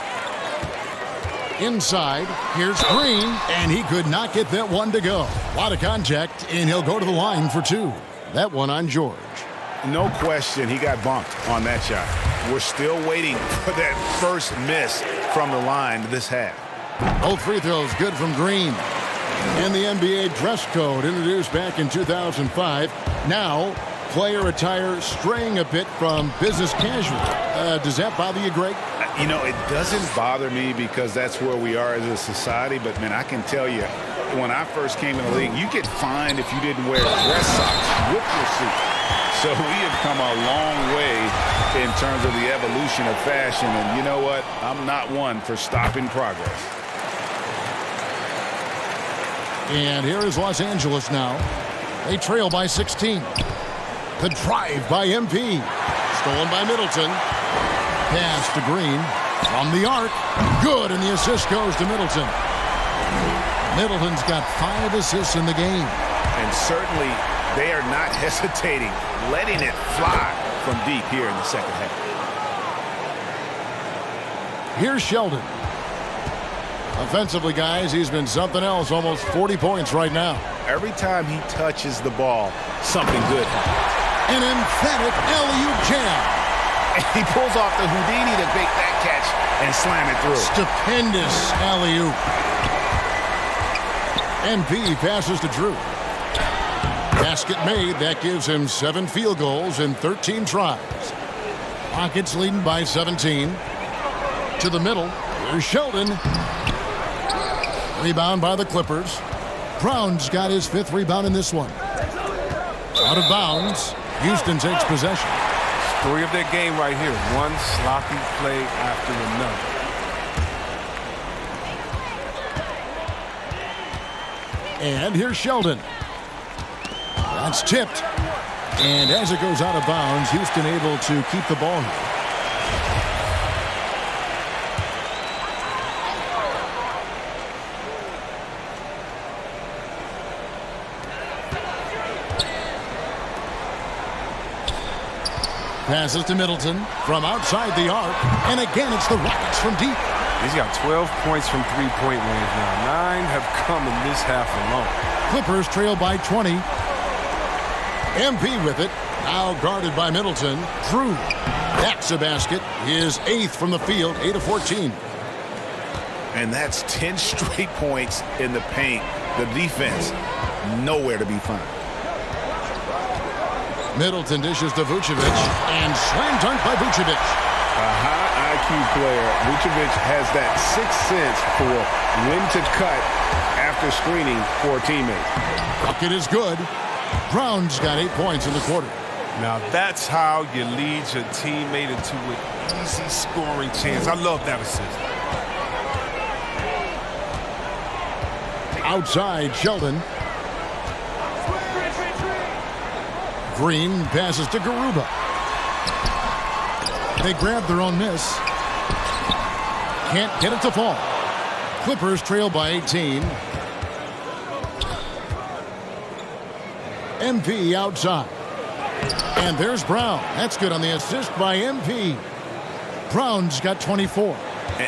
Inside, here's Green, and he could not get that one to go. A lot of contact, and he'll go to the line for 2. That one on George. No question, he got bumped on that shot. We're still waiting for that first miss from the line this half. Both free throws good from Green. And the NBA dress code introduced back in 2005. Now, player attire straying a bit from business casual. Does that bother you, Greg? You know, it doesn't bother me because that's where we are as a society. But, man, I can tell you, when I first came in the league, you get fined if you didn't wear dress socks with your suit. So we have come a long way in terms of the evolution of fashion. And you know what? I'm not one for stopping progress. And here is Los Angeles now. They trail by 16. The drive by MP. Stolen by Middleton. Pass to Green. From the arc. Good, and the assist goes to Middleton. Middleton's got 5 assists in the game. And certainly they are not hesitating, letting it fly from deep here in the second half. Here's Sheldon. Offensively, guys, he's been something else. Almost 40 points right now. Every time he touches the ball, something good happens. An emphatic alley-oop jam. And he pulls off the Houdini to make that catch and slam it through. Stupendous alley-oop. MP passes to Drew. Basket made. That gives him 7 field goals in 13 tries. Rockets leading by 17. To the middle. Here's Sheldon. Rebound by the Clippers. Brown's got his 5th rebound in this one. Out of bounds. Houston takes possession. Story of their game right here. One sloppy play after another. And here's Sheldon. That's tipped. And as it goes out of bounds, Houston able to keep the ball here. Passes to Middleton from outside the arc. And again, it's the Rockets from deep. He's got 12 points from three-point range now. 9 have come in this half alone. Clippers trail by 20. MP with it. Now guarded by Middleton. Drew. That's a basket. His 8th from the field. 8 of 14. And that's 10 straight points in the paint. The defense, nowhere to be found. Middleton dishes to Vucevic, and slam dunk by Vucevic. A high IQ player. Vucevic has that 6th sense for when to cut after screening for a teammate. Bucket is good. Brown's got 8 points in the quarter. Now that's how you lead your teammate into an easy scoring chance. I love that assist. Outside, Sheldon. Green passes to Garuba. They grab their own miss. Can't get it to fall. Clippers trail by 18. MP outside. And there's Brown. That's good on the assist by MP. Brown's got 24.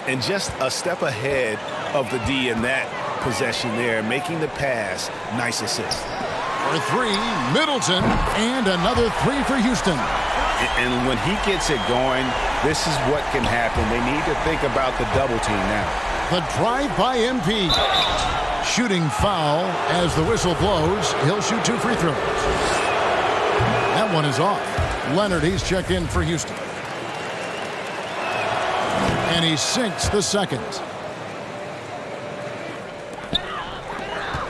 And just a step ahead of the D in that possession there, making the pass. Nice assist. For 3, Middleton, and another 3 for Houston. And when he gets it going, this is what can happen. They need to think about the double team now. The drive by MP. Shooting foul as the whistle blows. He'll shoot 2 free throws. That one is off. Leonard, he's checked in for Houston. And he sinks the second.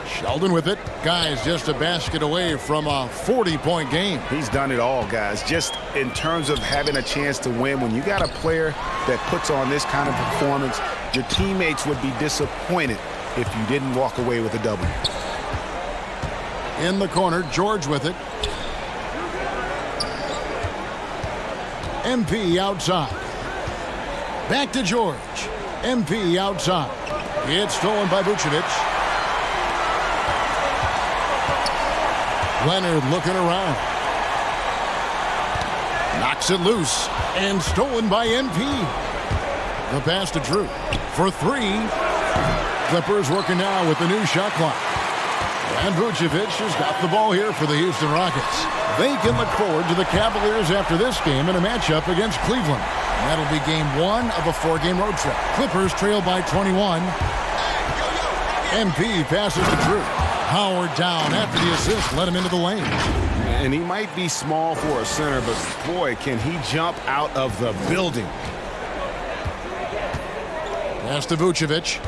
Sheldon with it. Guys, just a basket away from a 40-point game. He's done it all, guys. Just in terms of having a chance to win, when you got a player that puts on this kind of performance, your teammates would be disappointed if you didn't walk away with a W. In the corner, George with it. MP outside. Back to George. MP outside. It's stolen by Vucevic. Leonard looking around. Knocks it loose. And stolen by MP. The pass to Drew. For 3. Clippers working now with the new shot clock. And Vucevic has got the ball here for the Houston Rockets. They can look forward to the Cavaliers after this game in a matchup against Cleveland. And that'll be game 1 of a 4-game road trip. Clippers trail by 21. MP passes to Drew. Howard down after the assist led him into the lane. And he might be small for a center, but boy, can he jump out of the building. Pass to Vucevic.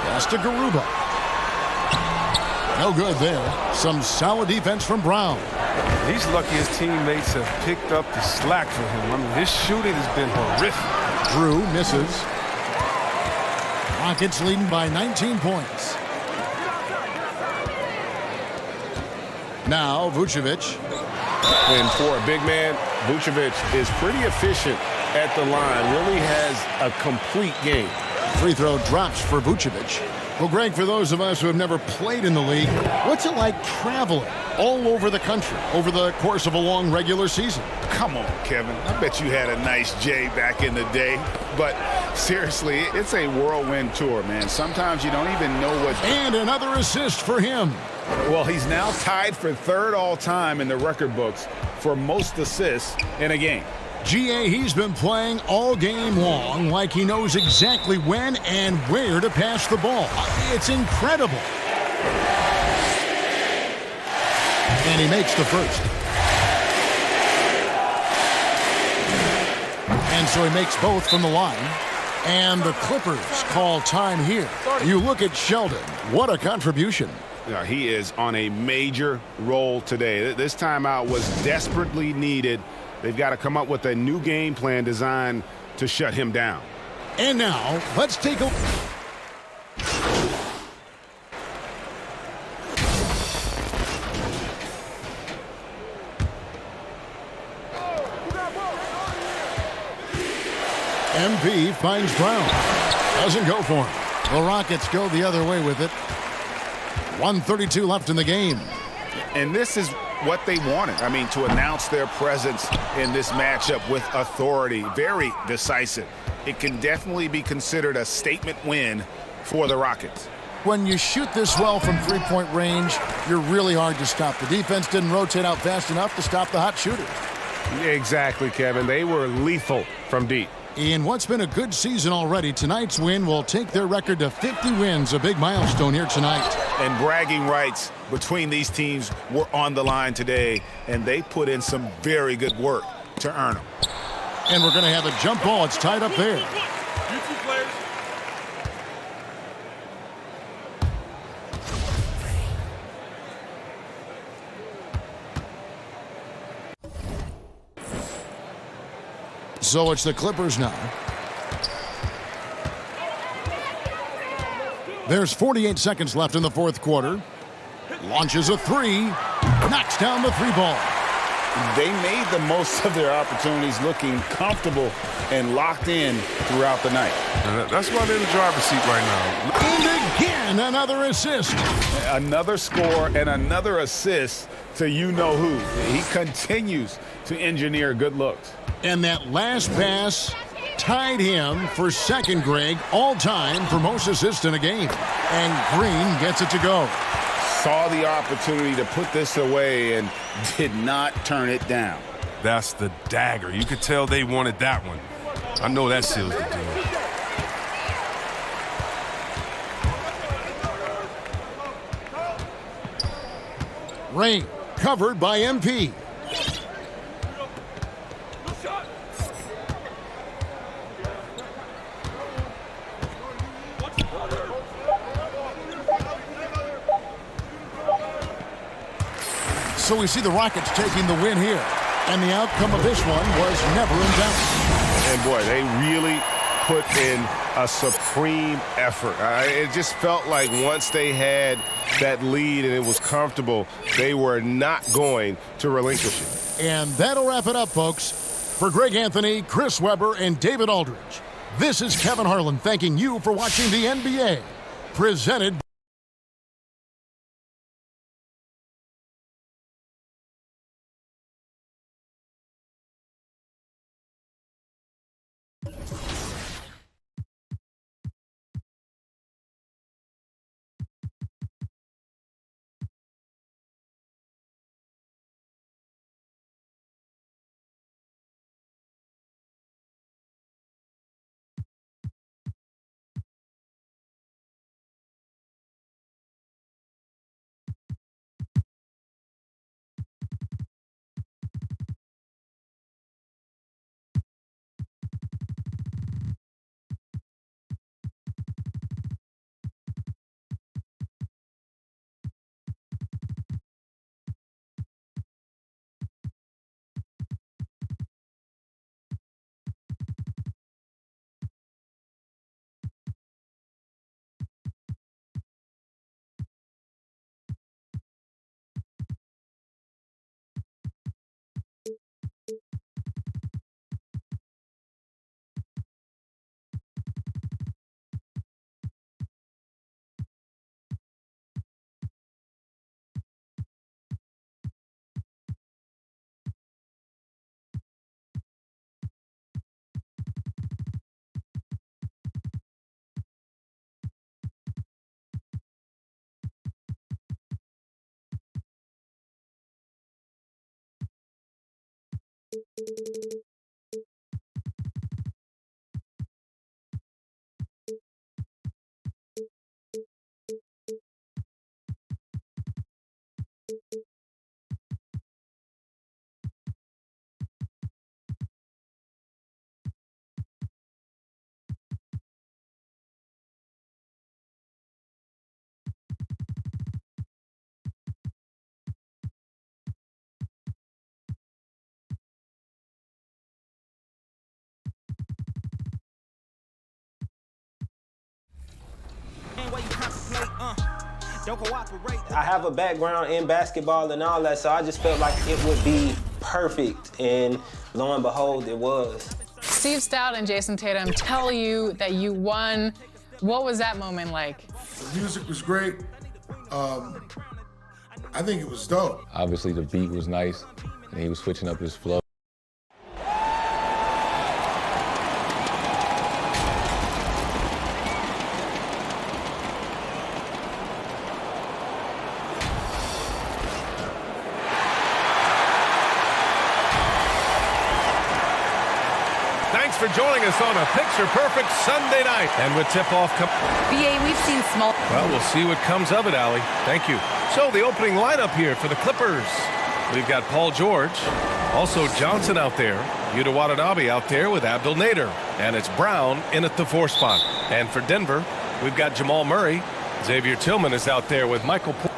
Pass to Garuba. No good there. Some solid defense from Brown. He's lucky his teammates have picked up the slack for him. I mean, his shooting has been horrific. Drew misses. Rockets leading by 19 points. Now Vucevic. And for a big man, Vucevic is pretty efficient at the line. Really has a complete game. Free throw drops for Vucevic. Well, Greg, for those of us who have never played in the league, what's it like traveling all over the country over the course of a long regular season? Come on, Kevin. I bet you had a nice J back in the day. But seriously, it's a whirlwind tour, man. Sometimes you don't even know what... And another assist for him. Well, he's now tied for 3rd all-time in the record books for most assists in a game. GA, he's been playing all game long like he knows exactly when and where to pass the ball. It's incredible. And he makes the first. And so he makes both from the line. And the Clippers call time here. You look at Sheldon. What a contribution. Yeah, he is on a major role today. This timeout was desperately needed. They've got to come up with a new game plan designed to shut him down. And now, let's take a... MP finds Brown. Doesn't go for him. The Rockets go the other way with it. 1:32 left in the game. And this is what they wanted. I mean, to announce their presence in this matchup with authority. Very decisive. It can definitely be considered a statement win for the Rockets. When you shoot this well from three-point range, you're really hard to stop. The defense didn't rotate out fast enough to stop the hot shooter. Exactly, Kevin. They were lethal from deep. In what's been a good season already, tonight's win will take their record to 50 wins, a big milestone here tonight. And bragging rights between these teams were on the line today, and they put in some very good work to earn them. And we're going to have a jump ball. It's tied up there. So it's the Clippers now. There's 48 seconds left in the fourth quarter. Launches a three. Knocks down the three ball. They made the most of their opportunities, looking comfortable and locked in throughout the night. That's why they're in the driver's seat right now. And again, another assist. Another score and another assist to you-know-who. He continues to engineer good looks. And that last pass tied him for second, Greg, all-time for most assists in a game. And Green gets it to go. Saw the opportunity to put this away and did not turn it down. That's the dagger. You could tell they wanted that one. I know that seals the deal. Rain covered by MP. So we see the Rockets taking the win here. And the outcome of this one was never in doubt. And boy, they really put in a supreme effort. It just felt like once they had that lead and it was comfortable, they were not going to relinquish it. And that'll wrap it up, folks. For Greg Anthony, Chris Webber, and David Aldridge, this is Kevin Harlan thanking you for watching the NBA. Presented I have a background in basketball and all that, so I just felt like it would be perfect, and lo and behold, it was. Steve Stout and Jason Tatum tell you that you won. What was that moment like? The music was great. I think it was dope. Obviously, the beat was nice, and he was switching up his flow. Thanks for joining us on a picture-perfect Sunday night. And with tip-off BA, we've seen small... Well, we'll see what comes of it, Allie. Thank you. So the opening lineup here for the Clippers. We've got Paul George, also Johnson out there, Yuta Watanabe out there with Abdel Nader, and it's Brown in at the 4 spot. And for Denver, we've got Jamal Murray. Xavier Tillman is out there with Michael Porter.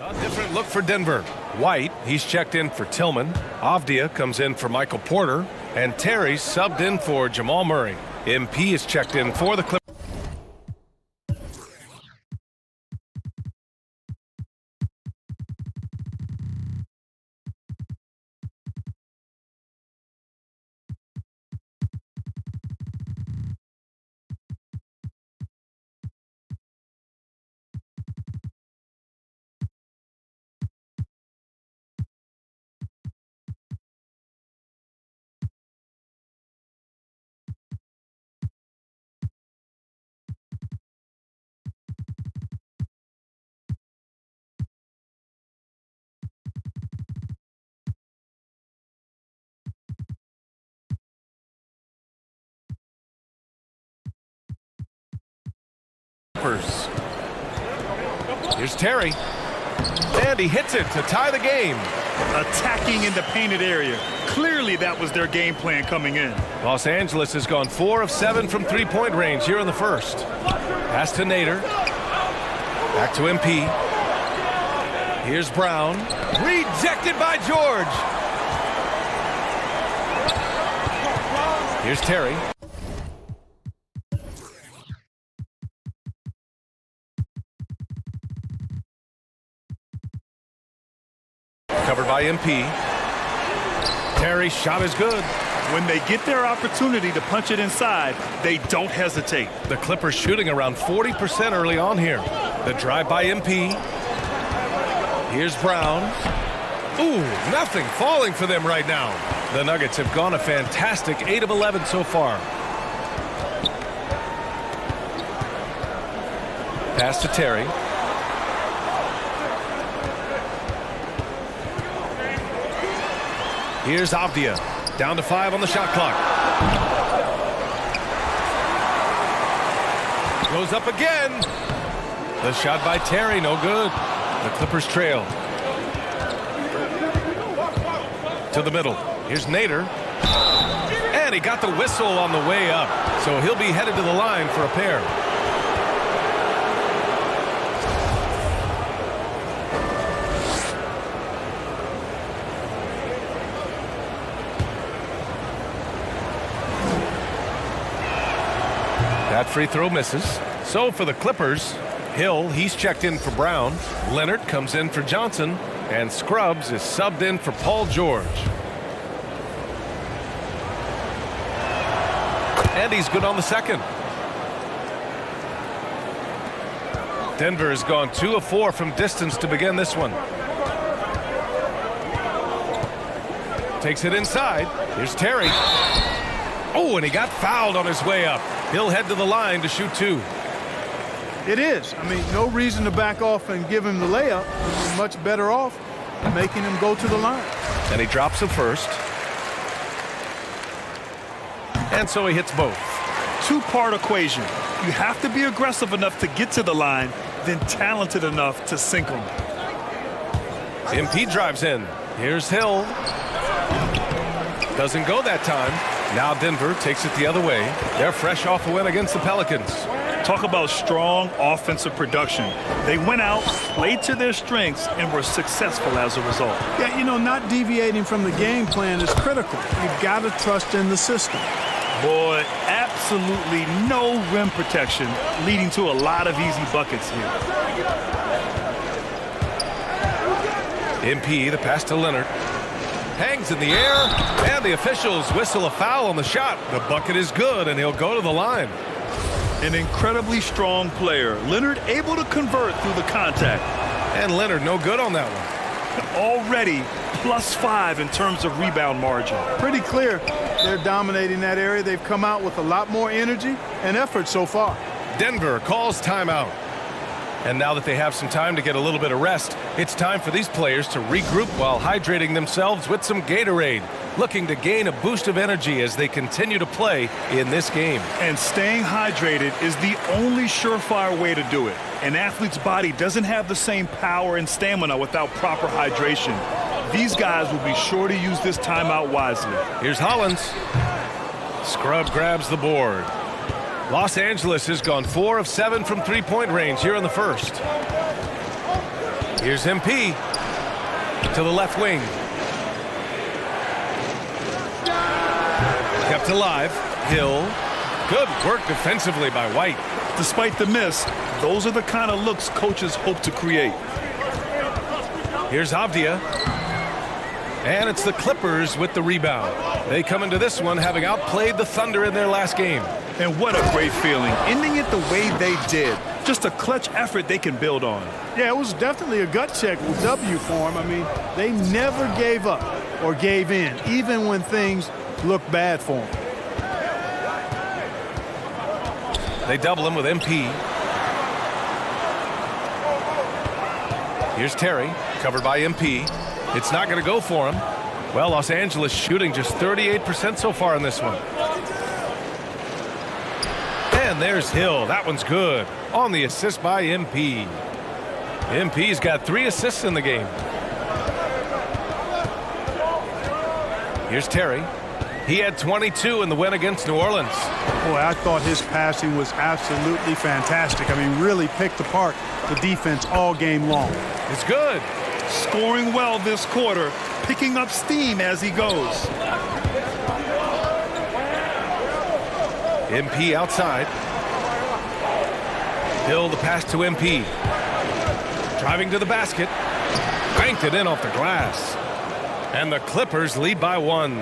A different look for Denver. White, he's checked in for Tillman. Avdia comes in for Michael Porter. And Terry's subbed in for Jamal Murray. MP is checked in for the Clippers. Here's Terry. And he hits it to tie the game. Attacking in the painted area. Clearly that was their game plan coming in. Los Angeles has gone 4 of 7 from three-point range here in the first. Pass to Nader. Back to MP. Here's Brown. Rejected by George. Here's Terry. Covered by MP. Terry's shot is good. When they get their opportunity to punch it inside, they don't hesitate. The Clippers shooting around 40% early on here. The drive by MP. Here's Brown. Ooh, nothing falling for them right now. The Nuggets have gone a fantastic 8 of 11 so far. Pass to Terry. Here's Avdia. Down to 5 on the shot clock. Goes up again. The shot by Terry, no good. The Clippers trail. To the middle. Here's Nader. And he got the whistle on the way up. So he'll be headed to the line for a pair. That free throw misses. So for the Clippers, Hill, he's checked in for Brown. Leonard comes in for Johnson. And Scrubs is subbed in for Paul George. And he's good on the second. Denver has gone 2 of 4 from distance to begin this one. Takes it inside. Here's Terry. Oh, and he got fouled on his way up. He'll head to the line to shoot 2. It is. I mean, no reason to back off and give him the layup. He's much better off making him go to the line. And he drops it first. And so he hits both. Two-part equation. You have to be aggressive enough to get to the line, then talented enough to sink them. MP drives in. Here's Hill. Doesn't go that time. Now Denver takes it the other way. They're fresh off a win against the Pelicans. Talk about strong offensive production. They went out, played to their strengths, and were successful as a result. Yeah, you know, not deviating from the game plan is critical. You've got to trust in the system. Boy, absolutely no rim protection, leading to a lot of easy buckets here. MP, the pass to Leonard. Hangs in the air, and the officials whistle a foul on the shot. The bucket is good, and he'll go to the line. An incredibly strong player. Leonard able to convert through the contact. And Leonard no good on that one. Already +5 in terms of rebound margin. Pretty clear they're dominating that area. They've come out with a lot more energy and effort so far. Denver calls timeout. And now that they have some time to get a little bit of rest, it's time for these players to regroup while hydrating themselves with some Gatorade, looking to gain a boost of energy as they continue to play in this game. And staying hydrated is the only surefire way to do it. An athlete's body doesn't have the same power and stamina without proper hydration. These guys will be sure to use this timeout wisely. Here's Hollins. Scrub grabs the board. Los Angeles has gone 4 of 7 from three-point range here in the first. Here's MP to the left wing. Kept alive. Hill. Good work defensively by White. Despite the miss, those are the kind of looks coaches hope to create. Here's Avdia. And it's the Clippers with the rebound. They come into this one having outplayed the Thunder in their last game. And what a great feeling, ending it the way they did. Just a clutch effort they can build on. Yeah, it was definitely a gut check with W for them. I mean, they never gave up or gave in, even when things looked bad for them. They double him with MP. Here's Terry, covered by MP. It's not going to go for him. Well, Los Angeles shooting just 38% so far in this one. And there's Hill. That one's good. On the assist by MP. MP's got 3 assists in the game. Here's Terry. He had 22 in the win against New Orleans. Boy, I thought his passing was absolutely fantastic. I mean, really picked apart the defense all game long. It's good. Scoring well this quarter, picking up steam as he goes. MP outside. Hill the pass to MP. Driving to the basket. Banked it in off the glass. And the Clippers lead by 1.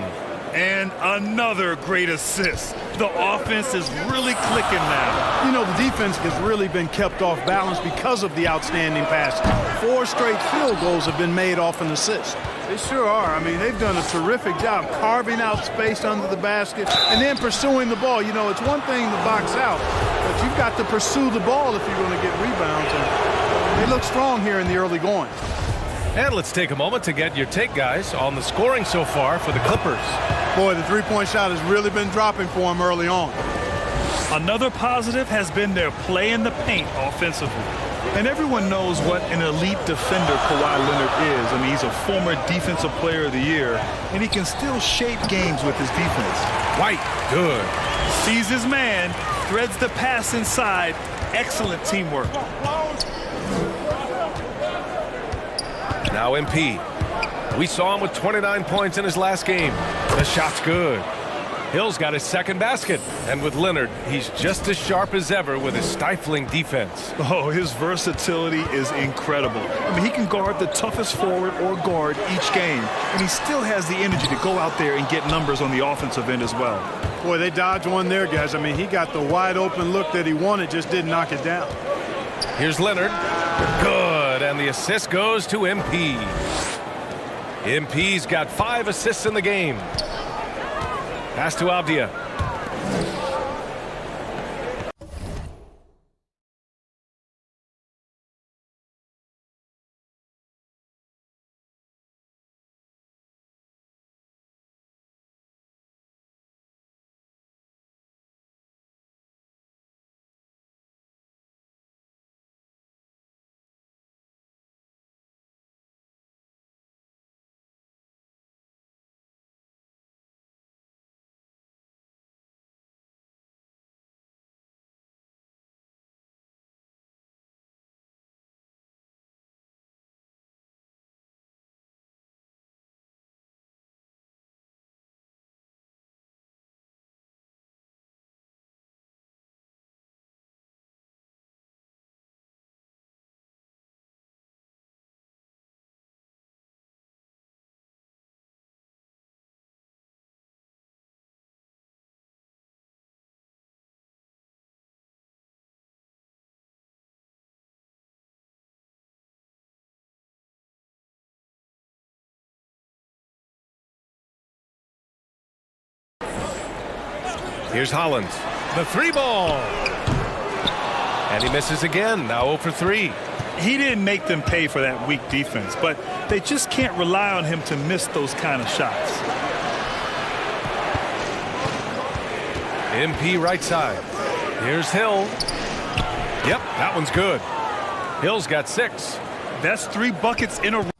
And another great assist. The offense is really clicking now. You know, the defense has really been kept off balance because of the outstanding pass. 4 straight field goals have been made off an assist. They sure are. I mean, they've done a terrific job carving out space under the basket and then pursuing the ball. You know, it's one thing to box out, but you've got to pursue the ball if you're going to get rebounds. And they look strong here in the early going. And let's take a moment to get your take, guys, on the scoring so far for the Clippers. Boy, the three-point shot has really been dropping for them early on. Another positive has been their play in the paint offensively. And everyone knows what an elite defender Kawhi Leonard is. I mean, he's a former Defensive Player of the Year, and he can still shape games with his defense. White, good. Sees his man, threads the pass inside. Excellent teamwork. Now MP. We saw him with 29 points in his last game. The shot's good. Hill's got his second basket. And with Leonard, he's just as sharp as ever with his stifling defense. Oh, his versatility is incredible. I mean, he can guard the toughest forward or guard each game. And he still has the energy to go out there and get numbers on the offensive end as well. Boy, they dodged one there, guys. I mean, he got the wide open look that he wanted, just didn't knock it down. Here's Leonard. Good. And the assist goes to MP. MP's got 5 assists in the game. Pass to Avdia. Here's Hollins. The 3-ball. And he misses again. Now 0 for 3. He didn't make them pay for that weak defense, but they just can't rely on him to miss those kind of shots. MP right side. Here's Hill. Yep, that one's good. Hill's got 6. That's 3 buckets in a row.